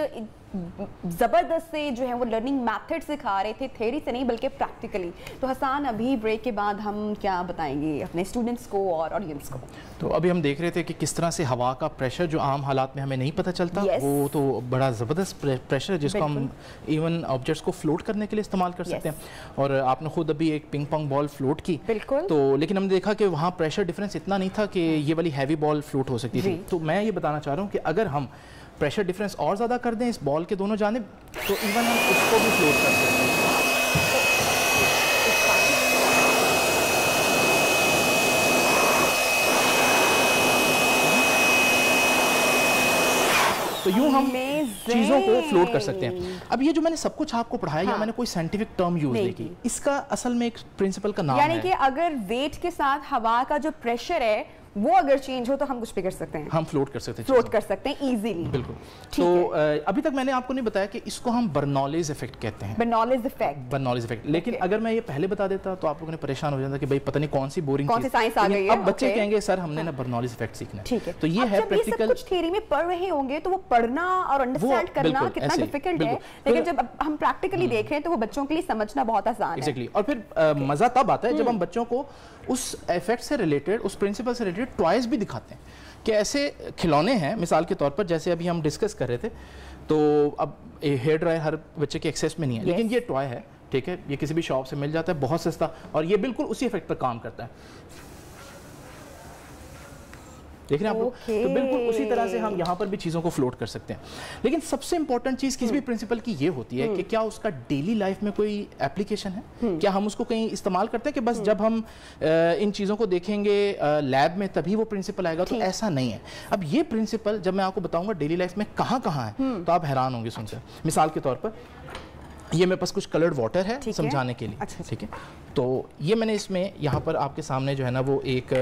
ज़बरदस्त से जो है वो लर्निंग मेथड सिखा रहे थे, थ्योरी से नहीं बल्कि प्रैक्टिकली। तो हसान, अभी ब्रेक के बाद हम क्या बताएंगे अपने स्टूडेंट्स को और ऑडियंस को? तो अभी हम देख रहे थे कि किस तरह से हवा का प्रेशर जो आम हालात में हमें नहीं पता चलता, वो तो बड़ा ज़बरदस्त प्रेशर है जिसको हम इवन ऑब्जेक्ट्स को फ्लोट करने के लिए इस्तेमाल कर सकते हैं। और आपने खुद अभी एक पिंग पोंग बॉल फ्लोट की, बिल्कुल। तो लेकिन हमने देखा कि वहाँ प्रेशर डिफरेंस इतना नहीं था कि ये वाली हैवी बॉल फ्लोट हो सकती थी। तो मैं ये बताना चाह रहा हूँ कि अगर हम प्रेशर डिफरेंस और ज़्यादा कर दें इस बॉल के दोनों जानिब, तो इवन हम इसको भी फ्लोट कर सकते हैं। तो यूं हम चीज़ों को फ्लोट कर सकते हैं। अब ये जो मैंने सब कुछ आपको पढ़ाया, या मैंने कोई साइंटिफिक टर्म यूज नहीं की, इसका असल में एक प्रिंसिपल का नाम है, यानी कि अगर वेट के साथ हवा का जो प्रेशर है वो अगर चेंज हो तो हम कुछ भी कर सकते हैं, हम फ्लोट कर सकते हैं, फ्लोट कर सकते हैं इजीली। बिल्कुल। तो अभी तक मैंने आपको नहीं बताया कि इसको हम बर्नौलीज इफेक्ट कहते हैं। Bernoulli's effect. लेकिन अगर मैं ये पहले बता देता तो आप लोगों ने परेशान हो जाता कि भाई पता नहीं कौन सी बोरिंग कौन सी साइंस आ गई है। अब बच्चे कहेंगे सर हमने ना बर्नौलीज इफेक्ट सीखना है। ठीक है। तो ये है प्रैक्टिकल। कुछ थ्योरी में पढ़ रहे होंगे तो वो पढ़ना और अंडरस्टैंड करना कितना डिफिकल्ट है, लेकिन जब हम प्रैक्टिकली देख रहे हैं तो वो बच्चों के लिए समझना बहुत आसान है। एग्जैक्टली। और फिर मजा तब आता है जब हम बच्चों को उस इफेक्ट से रिलेटेड, उस प्रिंसिपल से रिलेटेड टॉयज भी दिखाते हैं कि ऐसे खिलौने हैं, मिसाल के तौर पर जैसे अभी हम डिस्कस कर रहे थे, तो अब हेयर ड्रायर हर बच्चे के एक्सेस में नहीं है, लेकिन ये टॉय है, ठीक है, ये किसी भी शॉप से मिल जाता है बहुत सस्ता, और ये बिल्कुल उसी इफेक्ट पर काम करता है। देख रहे हैं आप लोग? तो बिल्कुल उसी तरह से हम यहाँ पर भी चीज़ों को फ्लोट कर सकते हैं। लेकिन सबसे इंपॉर्टेंट चीज़ किसी भी प्रिंसिपल की ये होती है कि क्या उसका डेली लाइफ में कोई एप्लीकेशन है, क्या हम उसको कहीं इस्तेमाल करते हैं कि बस जब हम इन चीज़ों को देखेंगे लैब में तभी वो प्रिंसिपल आएगा, तो ऐसा नहीं है। अब ये प्रिंसिपल जब मैं आपको बताऊंगा डेली लाइफ में कहाँ कहाँ है तो आप हैरान होंगे सुनकर। मिसाल के तौर पर ये मेरे पास कुछ कलर्ड वाटर है समझाने के लिए। अच्छा, ठीक है, तो ये मैंने इसमें यहाँ पर आपके सामने जो है ना वो एक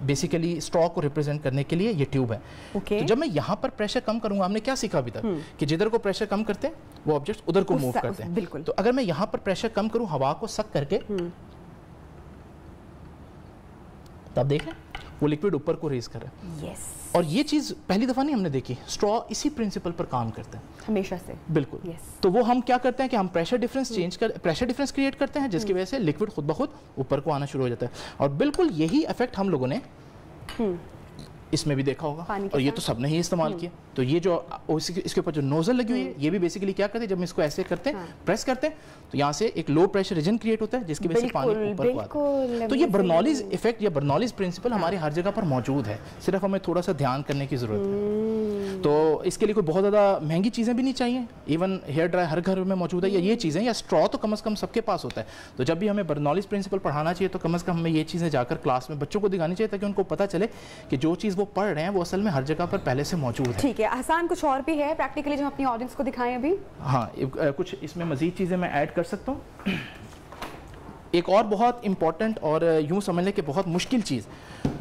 बेसिकली स्ट्रॉ को रिप्रेजेंट करने के लिए ये ट्यूब है। तो जब मैं यहाँ पर प्रेशर कम करूँगा, हमने क्या सीखा अभी तक कि जिधर को प्रेशर कम करते हैं वो ऑब्जेक्ट्स उधर को मूव करते हैं। बिल्कुल। तो अगर मैं यहाँ पर प्रेशर कम करूँ हवा को सक करके, तो आप देखें वो लिक्विड ऊपर को रेज कर रहा है। यस। और ये चीज़ पहली दफ़ा नहीं हमने देखी, स्ट्रॉ इसी प्रिंसिपल पर काम करता है हमेशा से। बिल्कुल। तो वो हम क्या करते हैं कि हम pressure difference pressure difference create करते हैं, जिसकी वजह से लिक्विड खुद ब खुद ऊपर को आना शुरू हो जाता है। और बिल्कुल यही इफेक्ट हम लोगों ने इसमें भी देखा होगा, और ये तो सबने ही इस्तेमाल किया। तो ये जो इसके ऊपर जो नोजल लगी हुई है, ये भी बेसिकली क्या करते हैं, जब हम इसको ऐसे करते हैं प्रेस करते हैं तो यहाँ से एक लो प्रेशर रीजन क्रिएट होता है, जिसकी वजह से पानी ऊपर को आता है। तो ये बर्नौलीज इफेक्ट या बर्नौलीज प्रिंसिपल हमारे हर जगह पर मौजूद है, सिर्फ हमें थोड़ा सा ध्यान करने की जरूरत है। तो इसके लिए कोई बहुत ज़्यादा महंगी चीज़ें भी नहीं चाहिए, इवन हेयर ड्रायर हर घर में मौजूद है, या ये चीज़ें या स्ट्रॉ तो कम से कम सबके पास होता है। तो जब भी हमें बर्नौलीज प्रिंसिपल पढ़ाना चाहिए तो कम से कम हमें ये चीज़ें जाकर क्लास में बच्चों को दिखानी चाहिए, ताकि उनको पता चले कि जो चीज़ वो पढ़ रहे हैं वो असल में हर जगह पर पहले से मौजूद है। ठीक है हसन, कुछ और भी है प्रैक्टिकली जो अपनी ऑडियंस को दिखाएं अभी? हाँ, कुछ इसमें मजीद चीज़ें मैं ऐड कर सकता हूँ। एक और बहुत इंपॉर्टेंट और यूँ समझ लें कि बहुत मुश्किल चीज़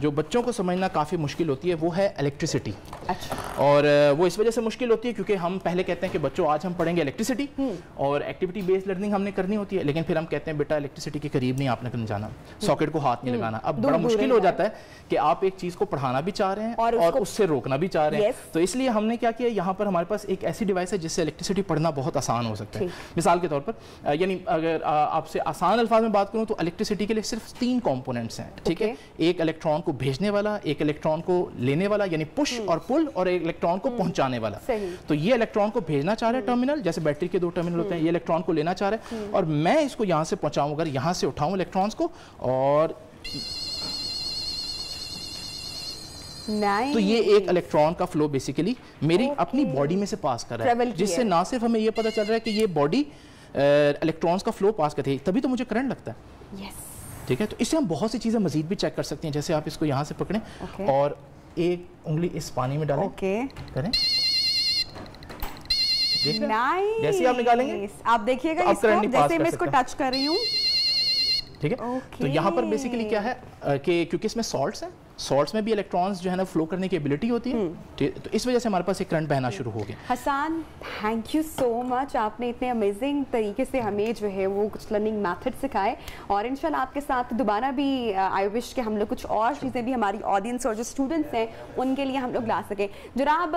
जो बच्चों को समझना काफ़ी मुश्किल होती है वो है इलेक्ट्रिसिटी। अच्छा। और वो इस वजह से मुश्किल होती है क्योंकि हम पहले कहते हैं कि बच्चों आज हम पढ़ेंगे इलेक्ट्रिसिटी और एक्टिविटी बेस्ड लर्निंग हमने करनी होती है, लेकिन फिर हम कहते हैं बेटा इलेक्ट्रिसिटी के करीब नहीं आपने जाना, सॉकेट को हाथ नहीं लगाना। अब बड़ा मुश्किल हो जाता है कि आप एक चीज़ को पढ़ाना भी चाह रहे हैं और उससे रोकना भी चाह रहे हैं। तो इसलिए हमने क्या किया, यहाँ पर हमारे पास एक ऐसी डिवाइस है जिससे इलेक्ट्रिसिटी पढ़ना बहुत आसान हो सकता है। मिसाल के तौर पर, यानी अगर आपसे आसान अल्फाज में बात करूँ तो इलेक्ट्रिसिटी के लिए सिर्फ 3 कंपोनेंट्स हैं। ठीक है, एक इलेक्ट्रॉन को भेजने वाला, एक इलेक्ट्रॉन को लेने वाला यानी पुश और पुल, और एक इलेक्ट्रॉन को पहुंचाने वाला। तो ये इलेक्ट्रॉन को भेजना चाह रहा है टर्मिनल, जैसे बैटरी के 2 टर्मिनल होते हैं, ये इलेक्ट्रॉन को लेना चाह रहा है और मैं इसको यहां से पहुंचाऊं, अगर यहां से उठाऊं इलेक्ट्रॉन्स को और तो ये एक इलेक्ट्रॉन का फ्लो बेसिकली मेरी अपनी बॉडी में से पास कर रहा है, जिससे ना सिर्फ हमें ये पता चल रहा है कि ये बॉडी इलेक्ट्रॉन्स का फ्लो पास करती है, तभी तो मुझे करंट लगता है। ठीक है, तो इससे हम बहुत सी चीज़ें मजीद भी चेक कर सकते हैं। जैसे आप इसको यहाँ से पकड़ें और एक उंगली इस पानी में डालें, करें, जैसे आप निकालेंगे आप देखिएगा तो इसको, जैसे मैं इसको टच कर रही हूँ। ठीक है, तो यहाँ पर बेसिकली क्या है कि क्योंकि इसमें सॉल्ट्स हैं, सॉल्ट्स में भी इलेक्ट्रॉन्स जो है ना फ्लो करने की एबिलिटी होती है, तो इस वजह से हमारे पास एक करंट बहना शुरू हो गया। Hasan, thank you so much, आपने इतने अमेजिंग तरीके से हमें जो है वो कुछ लर्निंग मेथड सिखाए, और इंशाल्लाह आपके साथ दोबारा भी आई विश कि हम लोग कुछ और चीज़ें भी हमारी ऑडियंस और जो स्टूडेंट्स हैं उनके लिए हम लोग ला सकें। जनाब,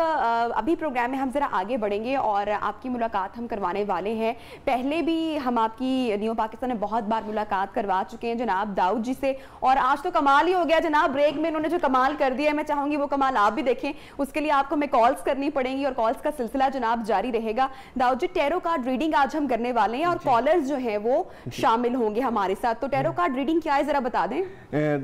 अभी प्रोग्राम में हम ज़रा आगे बढ़ेंगे और आपकी मुलाकात हम करवाने वाले हैं। पहले भी हम आपकी न्यू पाकिस्तान में बहुत बार मुलाकात करवा चुके हैं जनाब दाऊद जी से, और आज तो कमाल ही हो गया जनाब, ब्रेक में उन्होंने जो कमाल कर दिया है, मैं चाहूंगी वो कमाल आप भी देखें। उसके लिए आपको हमें कॉल्स करनी पड़ेंगी और कॉल्स का सिलसिला जनाब जारी रहेगा। दाऊद जी, टैरो कार्ड रीडिंग आज हम करने वाले हैं और कॉलर्स जो हैं वो शामिल होंगे हमारे साथ। तो टैरो कार्ड रीडिंग क्या है जरा बता दें।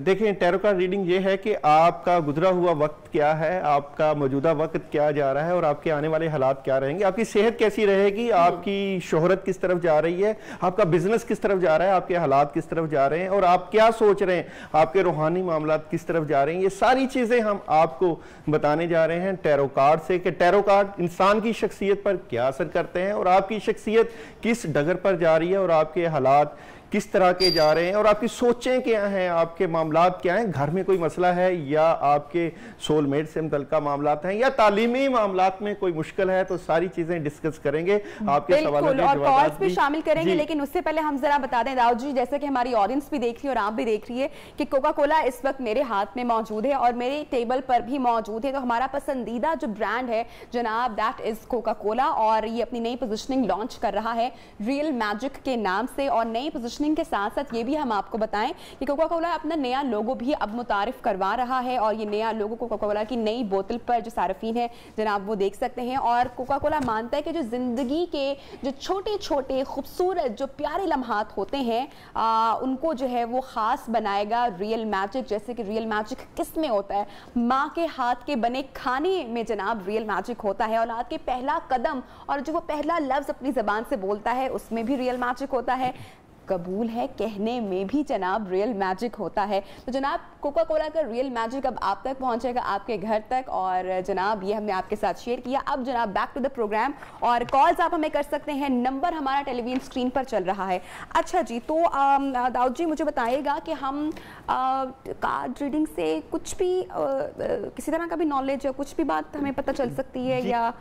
देखें, टैरो कार्ड रीडिंग ये है कि आपका गुजरा हुआ वक्त क्या है, आपका मौजूदा वक्त क्या जा रहा है और आपके आने वाले हालात क्या रहेंगे, आपकी सेहत कैसी रहेगी, आपकी शोहरत किस तरफ जा रही है, आपका बिजनेस किस तरफ जा रहा है, आपके हालात किस तरफ जा रहे हैं और आप क्या सोच रहे हैं, आपके रूहानी मामलात किस तरफ जा रहे हैं, ये सारी चीजें हम आपको बताने जा रहे हैं टैरो कार्ड से कि टैरो कार्ड इंसान की शख्सियत पर क्या असर करते हैं और आपकी शख्सियत किस डगर पर जा रही है और आपके हालात किस तरह के जा रहे हैं और आपकी सोचें क्या हैं, आपके मामलात क्या हैं, घर में कोई मसला है या आपके सोलमेट से मुतल्लिका मामलात हैं या तालीमी मामलात में कोई मुश्किल है, तो सारी चीजें डिस्कस करेंगे, आपके सवालों के और कॉल्स भी शामिल करेंगे। लेकिन उससे पहले हम जरा बता दें दाऊद जी, जैसे कि हमारी ऑडियंस भी देख रही है और आप भी देख रही है कि कोका कोला इस वक्त मेरे हाथ में मौजूद है और मेरे टेबल पर भी मौजूद है। तो हमारा पसंदीदा जो ब्रांड है जनाब दैट इज कोका कोला, और ये अपनी नई पोजिशनिंग लॉन्च कर रहा है रियल मैजिक के नाम से। और नई पोजिशनिंग के साथ साथ ये भी हम आपको बताएं कि कोका कोला अपना नया लोगो भी अब मुतारिफ करवा रहा है, और ये नया लोगो कोका कोला की नई बोतल पर जो सार्फिन है जनाब वो देख सकते हैं। और कोका कोला मानता है कि जो जिंदगी के जो छोटे छोटे खूबसूरत जो प्यारे लम्हात होते हैं उनको जो है वो खास बनाएगा रियल मैजिक। जैसे कि रियल मैजिक किस में होता है, माँ के हाथ के बने खाने में जनाब रियल मैजिक होता है। औलाद के पहला कदम और जो वो पहला लफ्ज अपनी जबान से बोलता है उसमें भी रियल मैजिक होता है। कबूल है, कहने में भी जनाब रियल मैजिक होता है। तो जनाब कोका कोला का रियल मैजिक अब आप तक पहुंचेगा, आपके घर तक, और जनाब ये हमने आपके साथ शेयर किया। अब जनाब बैक टू द प्रोग्राम, और कॉल्स आप हमें कर सकते हैं, नंबर हमारा टेलीविजन स्क्रीन पर चल रहा है। अच्छा जी, तो दाऊद जी मुझे बताइएगा कि हम कार्ड रीडिंग से कुछ भी किसी तरह का भी नॉलेज या कुछ भी बात हमें पता चल सकती है, या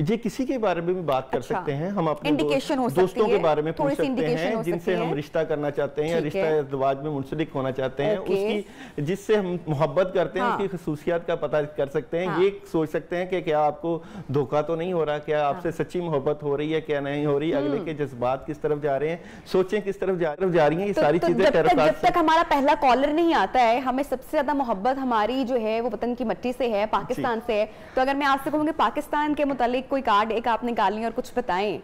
ये किसी के बारे में भी बात कर सकते हैं, हम अपने दोस्तों के बारे में पूछ सकते हैं जिनसे हम रिश्ता करना चाहते हैं या रिश्ता इज़्दिवाज में मुंसलिक होना चाहते हैं, उसकी जिससे हम मोहब्बत करते हैं उसकी खसूसियात का पता कर सकते हैं। ये सोच सकते हैं कि क्या आपको धोखा तो नहीं हो रहा, क्या आपसे सच्ची मोहब्बत हो रही है, क्या नहीं हो रही, अगले के जज्बात किस तरफ जा रहे हैं, सोचें किस तरफ जा रही है, ये सारी चीजें। जब तक हमारा पहला कॉलर नहीं आता है, हमें सबसे ज्यादा मोहब्बत हमारी जो है वो वतन की मिट्टी से है, पाकिस्तान से है। तो अगर मैं आपसे कहूँगी पाकिस्तान के मुतालिक कोई कार्ड एक आप निकालें और कुछ बताएं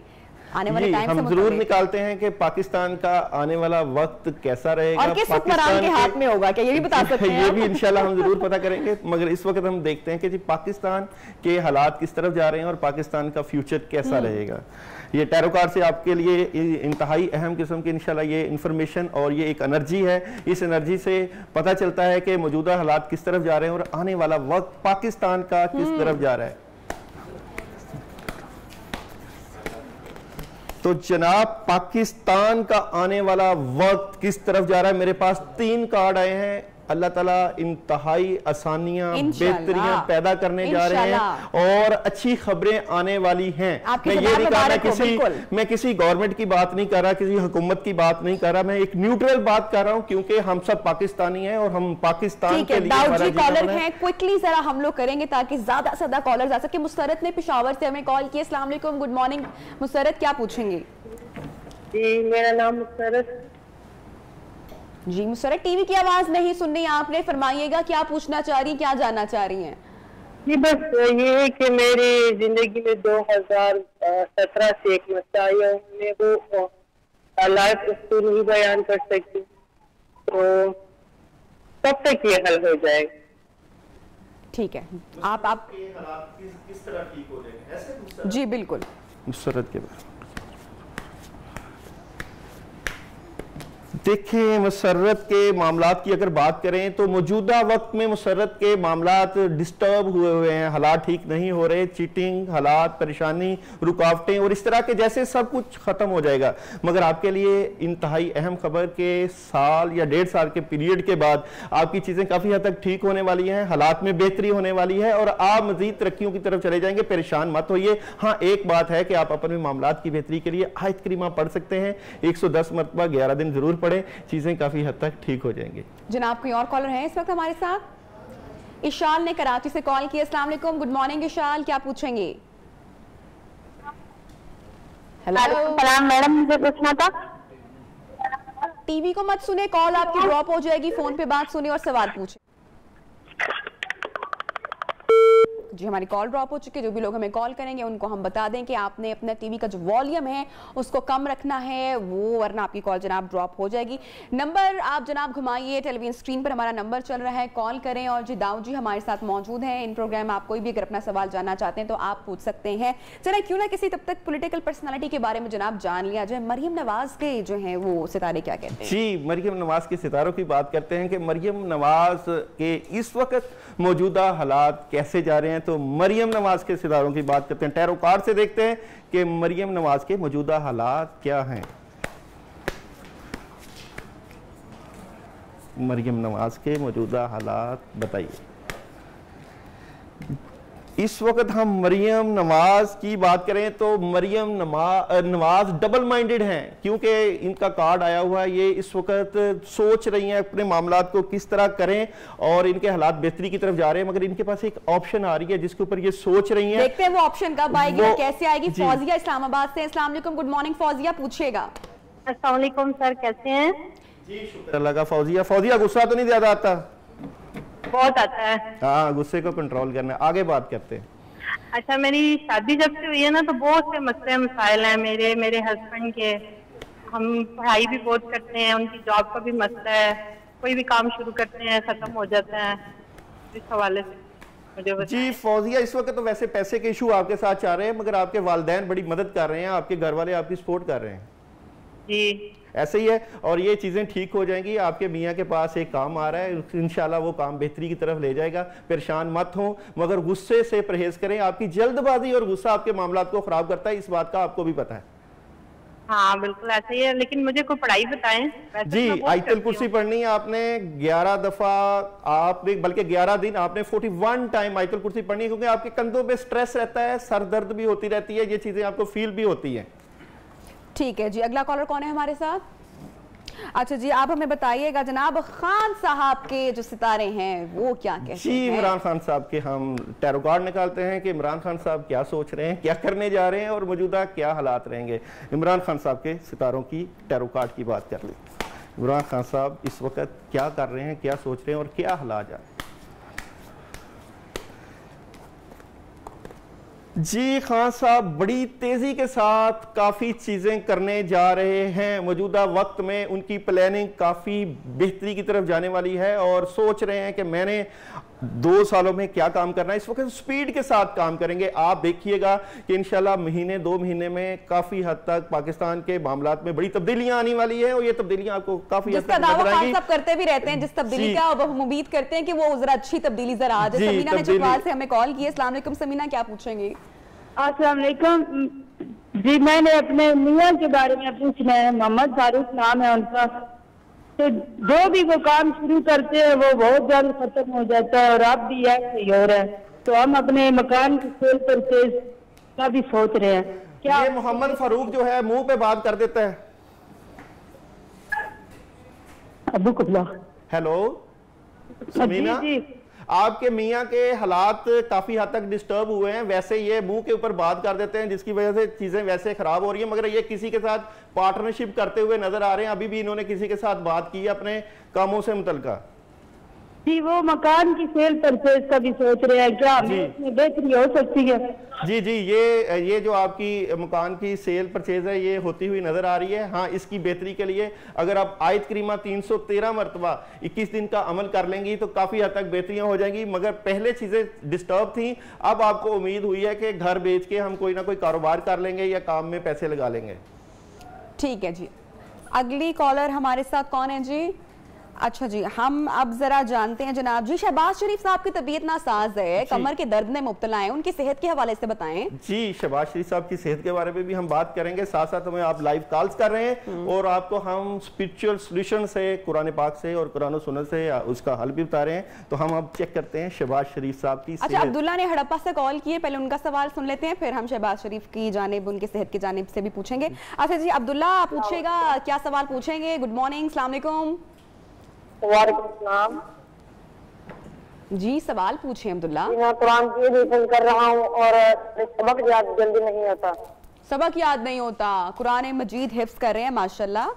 आने वाले टाइम हम जरूर निकालते हैं कि पाकिस्तान का आने वाला वक्त कैसा रहेगा और किस हुक्मरान के हाथ में होगा, क्या ये भी बता सकते हैं? ये भी इंशाल्लाह हम जरूर पता करेंगे, मगर इस वक्त हम देखते हैं कि जी पाकिस्तान के हालात किस तरफ जा रहे हैं और पाकिस्तान का फ्यूचर कैसा रहेगा। ये टैरो कार्ड से आपके लिए इंतहाई अहम किस्म की इंशाल्लाह ये इंफॉर्मेशन और ये एक एनर्जी है, इस एनर्जी से पता चलता है कि मौजूदा हालात किस तरफ जा रहे हैं और आने वाला वक्त पाकिस्तान का किस तरफ जा रहा है। तो जनाब पाकिस्तान का आने वाला वक्त किस तरफ जा रहा है, मेरे पास 3 कार्ड आए हैं। अल्लाह ताला इंतहाई आसानियां बेहतरियां पैदा करने जा रहे हैं और अच्छी खबरें आने वाली हैं। मैं ये नहीं कह रहा, मैं किसी गवर्नमेंट की बात नहीं कर रहा, किसी हुकूमत की बात नहीं कर रहा, मैं एक न्यूट्रल बात कर रहा हूं क्योंकि हम सब पाकिस्तानी हैं और हम पाकिस्तान के लिए कॉलर हैं। क्विकली जरा हम लोग करेंगे ताकि ज्यादा से ज्यादा कॉलर आ सके। मुसरत ने पेशावर से हमें कॉल किया। अस्सलाम वालेकुम, गुड मॉर्निंग मुसरत, क्या पूछेंगे? जी मेरा नाम मुसरत। जी मुसरत, टीवी की आवाज नहीं सुननी आपने, फरमाइएगा क्या पूछना चाह रही हैं, क्या जानना चाह रही हैं? जी बस ये है कि मेरी जिंदगी में 2017 से एक मसला आया, मैं वो लाइफ उसको नहीं बयान कर सकती, तो कब तक ये हल हो जाएगा? ठीक है, आप किस तरह ठीक हो जाएंगे? जी बिल्कुल मुसरत के बारे देखिए, मुसर्रत के मामलात की अगर बात करें तो मौजूदा वक्त में मुसर्रत के मामलात डिस्टर्ब हुए हैं, हालात ठीक नहीं हो रहे, चीटिंग, हालात, परेशानी, रुकावटें और इस तरह के जैसे सब कुछ खत्म हो जाएगा। मगर आपके लिए इंतहाई अहम खबर के साल या 1.5 साल के पीरियड के बाद आपकी चीजें काफी हद तक ठीक होने वाली हैं, हालात में बेहतरी होने वाली है और आप मजीद तरक्कियों की तरफ चले जाएंगे। परेशान मत होइए। हाँ, एक बात है कि आप अपने मामलात की बेहतरी के लिए आयत करीमा पढ़ सकते हैं, 110 मरतबा 11 दिन जरूर पढ़ें, चीजें काफी हद तक ठीक हो जाएंगी। जनाब कोई और कॉलर है इस वक्त हमारे साथ? इशाल ने कराची से कॉल किया। अस्सलाम वालेकुम, गुड मॉर्निंग इशाल, क्या पूछेंगे? हेलो मैडम, मुझे पूछना था। टीवी को मत सुने, कॉल आपकी ड्रॉप हो जाएगी, फोन पे बात सुने और सवाल पूछे। जी हमारी कॉल ड्रॉप हो चुकी है। जो भी लोग हमें कॉल करेंगे उनको हम बता दें कि आपने अपना टीवी का जो वॉल्यूम है उसको कम रखना है, वो वरना आपकी कॉल जनाब ड्रॉप हो जाएगी। नंबर आप जनाब घुमाइए, टेलीविजन स्क्रीन पर हमारा नंबर चल रहा है, कॉल करें। और जी दाऊद जी हमारे साथ मौजूद हैं इन प्रोग्राम। आप कोई भी अगर अपना सवाल जानना चाहते हैं तो आप पूछ सकते हैं। चले क्यों ना किसी तब तक पॉलिटिकल पर्सनालिटी के बारे में जनाब जान लिया जाए। मरियम नवाज के जो है वो सितारे क्या कहते हैं? जी मरियम नवाज के सितारों की बात करते हैं कि मरियम नवाज के इस वक्त मौजूदा हालात कैसे जा रहे हैं। तो मरियम नवाज के सितारों की बात करते हैं, टैरो कार्ड से देखते हैं कि मरियम नवाज के मौजूदा हालात क्या हैं। मरियम नवाज के मौजूदा हालात बताइए। इस वक्त हम मरियम नवाज की बात करें तो मरियम नवाज डबल माइंडेड हैं, क्योंकि इनका कार्ड आया हुआ है। ये इस वक्त सोच रही हैं अपने मामलात को किस तरह करें और इनके हालात बेहतरी की तरफ जा रहे हैं, मगर इनके पास एक ऑप्शन आ रही है जिसके ऊपर ये सोच रही हैं। देखते हैं वो ऑप्शन कब आएगी और कैसे आएगी। फौजिया इस्लामाबाद से, अस्सलाम वालेकुम, गुड मॉर्निंग फौजिया, पूछिएगा। अस्सलाम वालेकुम सर, कैसे हैं? जी शुक्र अल्लाह का। फौजिया गुस्सा तो नहीं ज्यादा आता? बहुत आता है। हाँ, गुस्से को कंट्रोल करना है। आगे बात करते हैं। अच्छा, मेरी शादी जब से हुई है ना तो बहुत से मसले मसाइल हैं मेरे हस्बैंड के। हम पढ़ाई भी बहुत करते हैं, उनकी जॉब का भी मसला है, कोई भी काम शुरू करते हैं खत्म हो जाता है। इस हवाले से मुझे जी फौजिया, इस वक्त तो वैसे पैसे के इशू आपके साथ चाह रहे हैं, मगर आपके वालिदैन बड़ी मदद कर रहे हैं, आपके घर वाले आपकी सपोर्ट कर रहे हैं। जी ऐसे ही है और ये चीज़ें ठीक हो जाएंगी। आपके मियाँ के पास एक काम आ रहा है, इंशाल्लाह वो काम बेहतरी की तरफ ले जाएगा। परेशान मत हो, मगर गुस्से से परहेज करें। आपकी जल्दबाजी और गुस्सा आपके मामलात को खराब करता है, इस बात का आपको भी पता है। हाँ बिल्कुल ऐसा ही है, लेकिन मुझे कोई पढ़ाई बताएं। जी, आयतुल कुर्सी पढ़नी है आपने 11 दफा, आपने बल्कि 11 दिन आपने 41 टाइम आयतुल कुर्सी पढ़नी है, क्योंकि आपके कंधों पे स्ट्रेस रहता है, सर दर्द भी होती रहती है, ये चीजें आपको फील भी होती है। ठीक है जी, अगला कॉलर कौन है हमारे साथ? अच्छा जी, आप हमें बताइएगा जनाब, खान साहब के जो सितारे हैं वो क्या कहते हैं? जी, इमरान खान साहब के हम टैरो कार्ड निकालते हैं कि इमरान खान साहब क्या सोच रहे हैं, क्या करने जा रहे हैं और मौजूदा क्या हालात रहेंगे। इमरान खान साहब के सितारों की टैरो कार्ड की बात कर लें। इमरान खान साहब इस वक्त क्या कर रहे हैं, क्या सोच रहे हैं और क्या हालात जा रहे हैं? जी, खान साहब बड़ी तेजी के साथ काफ़ी चीज़ें करने जा रहे हैं। मौजूदा वक्त में उनकी प्लानिंग काफ़ी बेहतरी की तरफ जाने वाली है और सोच रहे हैं कि मैंने 2 सालों में क्या काम करना है। इस वक्त स्पीड के साथ काम करेंगे। आप देखिएगा कि इंशाल्लाह महीने 2 महीने में काफ़ी हद तक पाकिस्तान के मामलात में बड़ी तब्दीलियां आने वाली है और ये तब्दीलियां आपको काफ़ी हद तक नजर आएंगी। सब करते भी रहते हैं जिस तब्दीली का, अब हम उम्मीद करते हैं कि वो जरा अच्छी तब्दीली जरा आ जाए। समीना ने चकवाल से हमें कॉल की है। अस्सलाम वालेकुम समीना, क्या पूछेंगी? अस्सलाम वालेकुम जी, मैंने अपने मियाँ के बारे में पूछना है। मोहम्मद फारूक नाम है उनका। तो जो भी वो काम शुरू करते हैं वो बहुत जल्द खत्म हो जाता है और अब भी ऐसे ही हो रहा है। तो हम अपने मकान की सेल परचेज का भी सोच रहे हैं। क्या ये मोहम्मद फारूक जो है मुंह पे बात कर देता है। अबू कुबला, हेलो समीना, आपके मियाँ के हालात काफी हद तक डिस्टर्ब हुए हैं। वैसे ये मुंह के ऊपर बात कर देते हैं जिसकी वजह से चीजें वैसे खराब हो रही हैं, मगर ये किसी के साथ पार्टनरशिप करते हुए नजर आ रहे हैं। अभी भी इन्होंने किसी के साथ बात की है अपने कामों से मुतल्लिका। जी, वो मकान की सेल परचेज का भी सोच रहे हैं, क्या इसमें बेहतरी हो सकती है? जी जी, ये जो आपकी मकान की सेल परचेज है ये होती हुई नजर आ रही है। हाँ, इसकी बेहतरी के लिए अगर आप आयत करीमा 313 मरतबा 21 दिन का अमल कर लेंगी तो काफी हद तक बेहतरियां हो जाएंगी। मगर पहले चीजें डिस्टर्ब थी, अब आपको उम्मीद हुई है कि घर बेच के हम कोई ना कोई कारोबार कर लेंगे या काम में पैसे लगा लेंगे। ठीक है जी, अगली कॉलर हमारे साथ कौन है जी? अच्छा जी, हम अब जरा जानते हैं जनाब जी, शहबाज शरीफ साहब की तबीयत नासाज है, कमर के दर्द में मुब्तला है, उनकी सेहत के हवाले से बताएं। जी, शहबाज शरीफ साहब की सेहत के बारे में भी हम बात करेंगे, साथ साथ हमें आप लाइव कॉल्स कर रहे हैं और आपको हम स्पिरिचुअल सॉल्यूशन से, कुरान पाक से और कुरान सुन्नत से उसका हल भी बता रहे हैं। तो हम अब चेक करते हैं शहबाज शरीफ साहब की। अच्छा, अब्दुल्ला ने हड़प्पा से कॉल किए, पहले उनका सवाल सुन लेते हैं, फिर हम शहबाज शरीफ की जानिब, उनकी सेहत की जानिब से भी पूछेंगे। अच्छा जी, अब्दुल्ला पूछेगा, क्या सवाल पूछेंगे? गुड मॉर्निंग, अस्सलाम वालेकुम। वालेकुम जी, सवाल पूछे अब्दुल्ला। मैं कुरान की रिवीजन कर रहा हूँ और सबक याद जल्दी नहीं होता। सबक याद नहीं होता, कुरान मजीद हिफ्ज कर रहे हैं माशाल्लाह।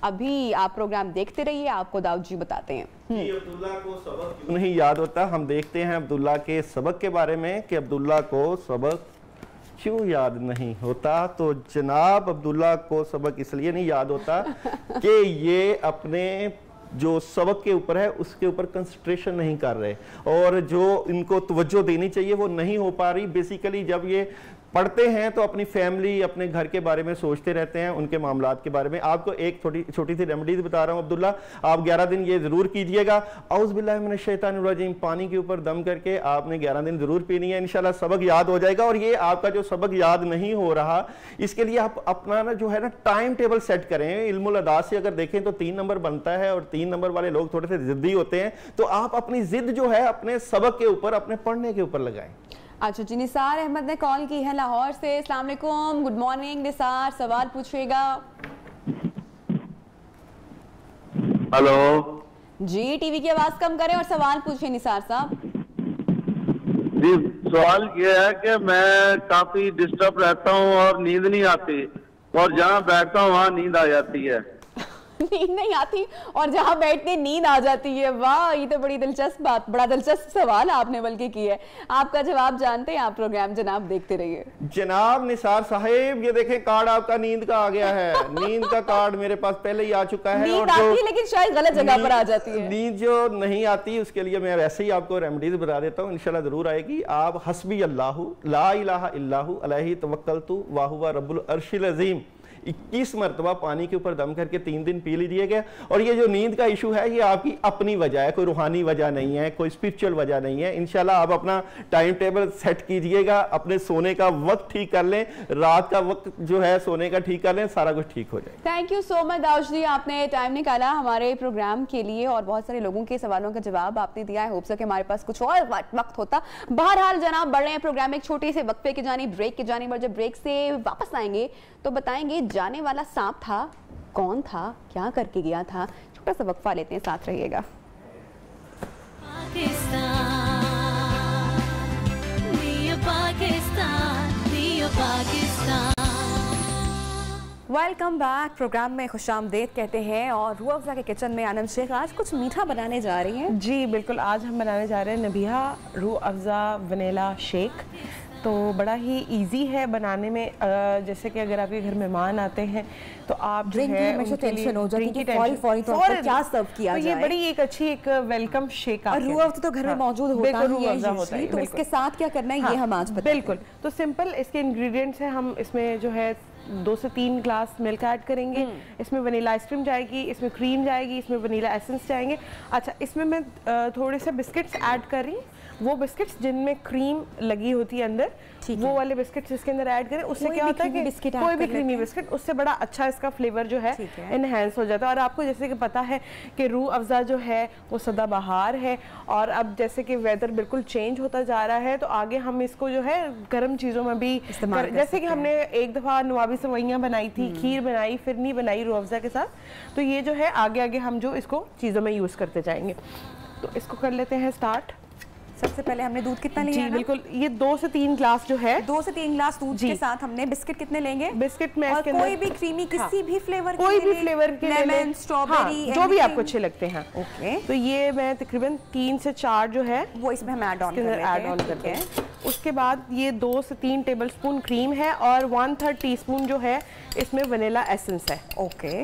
अभी आप प्रोग्राम देखते रहिए, आपको दाऊद जी बताते हैं। अब्दुल्ला को सबक क्यों नहीं याद होता, हम देखते हैं अब्दुल्ला के सबक के बारे में कि अब्दुल्ला को सबक क्यों याद नहीं होता। तो जनाब, अब्दुल्ला को सबक इसलिए नहीं याद होता कि ये अपने जो सबक के ऊपर है उसके ऊपर कंसंट्रेशन नहीं कर रहे और जो इनको तवज्जो देनी चाहिए वो नहीं हो पा रही। बेसिकली जब ये पढ़ते हैं तो अपनी फैमिली, अपने घर के बारे में सोचते रहते हैं, उनके मामलात के बारे में। आपको एक छोटी सी रेमेडीज बता रहा हूं अब्दुल्ला, आप 11 दिन ये जरूर कीजिएगा। औज़ बिल्लाहि मिनश शैतानिर रजीम, पानी के ऊपर दम करके आपने 11 दिन जरूर पीनी है, इंशाल्लाह सबक याद हो जाएगा। और ये आपका जो सबक याद नहीं हो रहा, इसके लिए आप अपना ना जो है ना टाइम टेबल सेट करें। इल्मुल अदा से अगर देखें तो 3 नंबर बनता है और 3 नंबर वाले लोग थोड़े से जिद्दी होते हैं, तो आप अपनी जिद जो है अपने सबक के ऊपर, अपने पढ़ने के ऊपर लगाएं। अच्छा जी, निसार अहमद ने कॉल की है लाहौर से। अस्सलाम वालेकुम, गुड मॉर्निंग निसार, सवाल पूछिएगा। हेलो जी, टीवी की आवाज कम करें और सवाल पूछिए निसार साहब। जी, सवाल ये है कि मैं काफी डिस्टर्ब रहता हूँ और नींद नहीं आती और जहाँ बैठता हूँ वहाँ नींद आ जाती है। नींद नहीं आती और जहां बैठते नींद आ जाती है, वाह, ये तो बड़ी दिलचस्प बात, बड़ा दिलचस्प सवाल आपने बल्कि की है। आपका जवाब जानते हैं, आप प्रोग्राम जनाब देखते रहिए। जनाब निसार साहिब, ये देखें कार्ड आपका नींद का आ गया है। नींद का कार्ड मेरे पास पहले ही आ चुका है। नींद आती है लेकिन शायद गलत जगह पर आ जाती है। नींद जो नहीं आती उसके लिए मैं वैसे ही आपको रेमेडीज बता देता हूँ, इंशाल्लाह जरूर आएगी। आप हस्बी अल्लाहु ला इलाहा इल्लाहु अलैहि तवक्कलतु व हुवा रब्बुल अर्शिल अज़ीम, 21 मरतबा पानी के ऊपर दम करके 3 दिन पी लीजिएगा। और ये जो नींद का इशू है ये आपकी अपनी वजह है, कोई रूहानी वजह नहीं है, कोई स्पिरिचुअल वजह नहीं है। इंशाल्लाह आप अपना टाइम टेबल सेट कीजिएगा, अपने सोने का वक्त ठीक कर लें, रात का वक्त जो है सोने का ठीक कर लें, सारा कुछ ठीक हो जाएगा। Thank you so much Dawood ji, आपने टाइम निकाला हमारे प्रोग्राम के लिए और बहुत सारे लोगों के सवालों का जवाब आपने दिया। आई होप सो कि हमारे पास कुछ और वक्त होता। बहरहाल जनाब बढ़ रहे हैं प्रोग्राम एक छोटे से वक्फे की जानी, ब्रेक की जानी, और जब ब्रेक से वापस आएंगे तो बताएंगे जाने वाला सांप था, कौन था, क्या करके गया था। छोटा सा वक्फा लेते हैं, साथ रहिएगा। Welcome back. प्रोग्राम में खुशामदीद कहते हैं और रूह अफ़ज़ा के किचन में आनंद शेख आज कुछ मीठा बनाने जा रही हैं। जी बिल्कुल, आज हम बनाने जा रहे हैं नबिहा रूह अफ़ज़ा वनीला शेक। तो बड़ा ही इजी है बनाने में। जैसे कि अगर आपके घर मेहमान आते हैं तो आप जो है टेंशन हो जाती है कि फौरी क्या सर्व किया जाए। तो ये बड़ी एक अच्छी एक वेलकम शेक और रूह अफ़ज़ा तो घर में मौजूद होता है, तो इसके साथ क्या करना है ये हम आज बताएंगे। बिल्कुल, तो सिंपल इसके इंग्रेडिएंट्स हैं। हम इसमें जो है 2 से 3 ग्लास मिल्क ऐड करेंगे, इसमें वनीला आइसक्रीम जाएगी, इसमें क्रीम जाएगी, इसमें वनीला एसेंस जाएंगे। अच्छा, इसमें मैं थोड़े से बिस्किट्स ऐड कर रही हूँ, वो बिस्किट्स जिनमें क्रीम लगी होती है अंदर, वो वाले बिस्किट्स इसके अंदर ऐड करें। उससे क्या होता है कि कोई भी क्रीमी बिस्किट, उससे बड़ा अच्छा इसका फ्लेवर जो है एनहेंस हो जाता है। और आपको जैसे कि पता है कि रूह अफ़ज़ा जो है वो सदाबहार है, और अब जैसे कि वेदर बिल्कुल चेंज होता जा रहा है तो आगे हम इसको जो है गर्म चीज़ों में भी जैसे कि हमने एक दफ़ा नवाबी सवैयाँ बनाई थी, खीर बनाई, फिरनी बनाई रूह अफ़ज़ा के साथ, तो ये जो है आगे आगे हम जो इसको चीज़ों में यूज़ करते जाएंगे। तो इसको कर लेते हैं स्टार्ट। सबसे पहले हमने दूध कितना लिया है? बिल्कुल, ये 2 से 3 ग्लास जो है, 2 से 3 ग्लास दूध के साथ हमने बिस्किट कितने लेंगे? बिस्किट में और कोई भी क्रीमी किसी भी फ्लेवर, कोई भी फ्लेवर के, लेमन, स्ट्रॉबेरी, जो भी आपको अच्छे लगते हैं। ओके, तो ये मैं तकरीबन 3 से 4 जो है वो इसमें हम ऐड ऑन करते हैं। उसके बाद ये 2 से 3 टेबलस्पून क्रीम है और 1/3 टीस्पून जो है इसमें वनीला एसेंस है। ओके,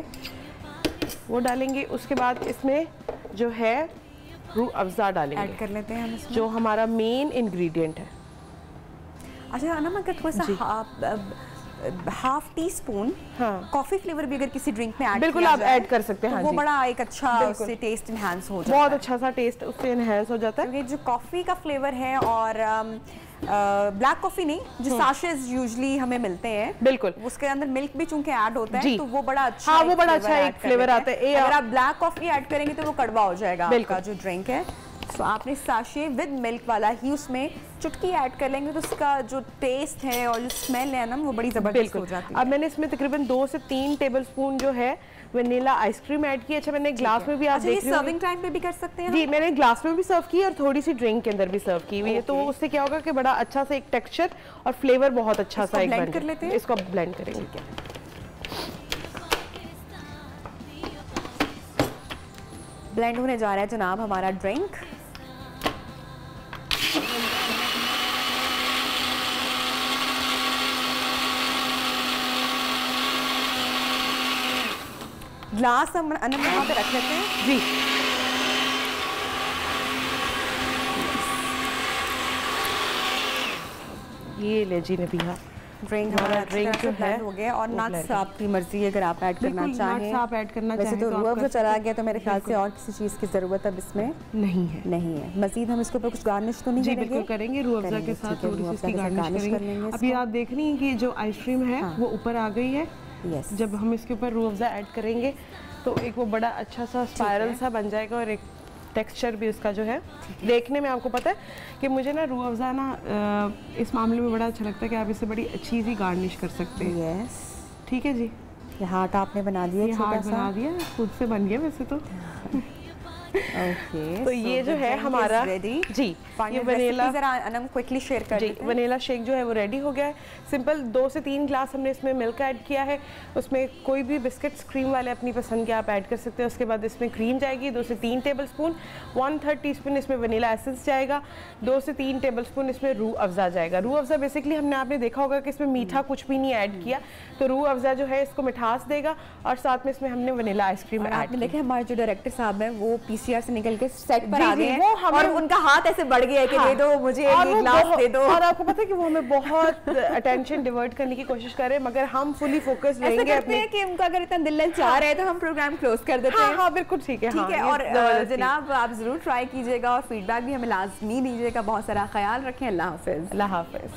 वो डालेंगे। उसके बाद इसमें जो है रूह अफ़ज़ा डालेंगे, ऐड कर लेते हैं हम इसमें, जो हमारा मेन इंग्रेडिएंट है। अच्छा ना, अगर थोड़ा सा half tea spoon coffee flavour भी अगर किसी ड्रिंक में ऐड बिल्कुल आप ऐड कर सकते हैं, तो वो बड़ा एक अच्छा उससे टेस्ट एनहांस हो जाता है, बहुत अच्छा सा टेस्ट उससे एनहांस हो जाता है। क्योंकि जो कॉफी का फ्लेवर है और ब्लैक कॉफी नहीं, जो साशेस यूजुअली हमें मिलते हैं, बिल्कुल उसके अंदर मिल्क भी चूंकि ऐड होता है तो वो बड़ा अच्छा, वो बड़ा अच्छा एक फ्लेवर आता है। अगर आप ब्लैक कॉफी ऐड करेंगे तो वो कड़वा हो जाएगा आपका जो ड्रिंक है। तो आपने साशे विद मिल्क वाला ही उसमें चुटकी ऐड कर लेंगे तो उसका जो टेस्ट है और जो स्मेल है ना वो बड़ी जबरदस्त हो जाती है। अब मैंने इसमें तकरीबन 2 से 3 टेबलस्पून जो है वनीला आइसक्रीम ऐड की। अच्छा, मैंने ग्लास में भी आप देख रहे हो, सर्विंग टाइम पे भी कर सकते हैं जी, मैंने ग्लास में भी सर्व की और थोड़ी सी ड्रिंक के अंदर भी सर्व की हुई है। तो उससे क्या होगा कि बड़ा अच्छा सा एक टेक्सचर और फ्लेवर बहुत अच्छा सा एक ब्लेंड कर लेते हैं। इसको ब्लेंड करेंगे। ब्लेंड होने जा रहा है जनाब हमारा ड्रिंक। ग्लास हम यहाँ पे रख लेते हैं जी। ये ले जी नबिहा, ड्रिंक हमारा ड्रिंक जो है हो गया। और नट्स आपकी मर्जी अगर आप ऐड करना चाहें, आप ऐड करना चाहें। वैसे तो रूह अफ़ज़ा चला गया तो मेरे ख्याल से और किसी चीज़ की ज़रूरत अब इसमें नहीं है। मज़ीद हम इसके ऊपर कुछ गार्निश तो नहीं करेंगे? बिल्कुल करेंगे, रूह अफ़ज़ा के साथ थोड़ी सी इसकी गार्निश करेंगे। अभी आप देख रही हैं कि जो आइसक्रीम है वो ऊपर आ गई है। जब हम इसके ऊपर रूह अफ़ज़ा ऐड करेंगे तो एक वो बड़ा अच्छा सा स्पाइरल सा बन जाएगा और एक टेक्सचर भी उसका जो है देखने में, आपको पता है कि मुझे ना रूह अफ़ज़ा ना इस मामले में बड़ा अच्छा लगता है कि आप इसे बड़ी अच्छी सी गार्निश कर सकते हैं। यस, ठीक है जी। ये हार्ट आपने बना दिया, ये हार्ट बना दिया, खुद से बन गया वैसे तो। ओके, तो ये जो है हमारा जी, ये वनीला अनम क्विकली शेयर कर देते हैं। वनीला शेक जो है वो रेडी हो गया है। सिंपल 2 से 3 ग्लास हमने इसमें मिल्क ऐड किया है। उसमें कोई भी बिस्किट्स क्रीम वाले अपनी पसंद के आप ऐड कर सकते हैं। उसके बाद इसमें क्रीम जाएगी 2 से 3 टेबलस्पून, 1/3 टीस्पून इसमें वनीला एसेंस जाएगा, 2 से 3 टेबलस्पून इसमें रूह अफ़ज़ा जाएगा। रूह अफ़ज़ा बेसिकली आपने देखा होगा कि इसमें मीठा कुछ भी नहीं ऐड किया, तो रूह अफ़ज़ा जो है इसको मिठास देगा और साथ में इसमें हमने वनीला आइसक्रीम ऐड की। देखिए हमारे जो डायरेक्टर साहब हैं वो पीस VCR से निकल के सेट पर जी, आ जी, गए हैं वो हमें- और उनका हाथ ऐसे बढ़ गया है कि दे दो मुझे ये ग्लास दे दो। और आपको पता है कि वो हमें बहुत अटेंशन डिवर्ट करने की कोशिश कर रहे हैं, मगर हम फुली फोकस ऐसा रहेंगे करते अपने। हैं कि उनका अगर इतना दिल ललचा रहा है तो हम प्रोग्राम क्लोज कर देते हैं। हाँ बिल्कुल ठीक है। ठीक है। और जनाब आप जरूर ट्राई कीजिएगा और फीडबैक भी हमें लाजमी दीजिएगा। बहुत सारा ख्याल रखें। अल्लाह हाफिज। अल्लाह हाफिज।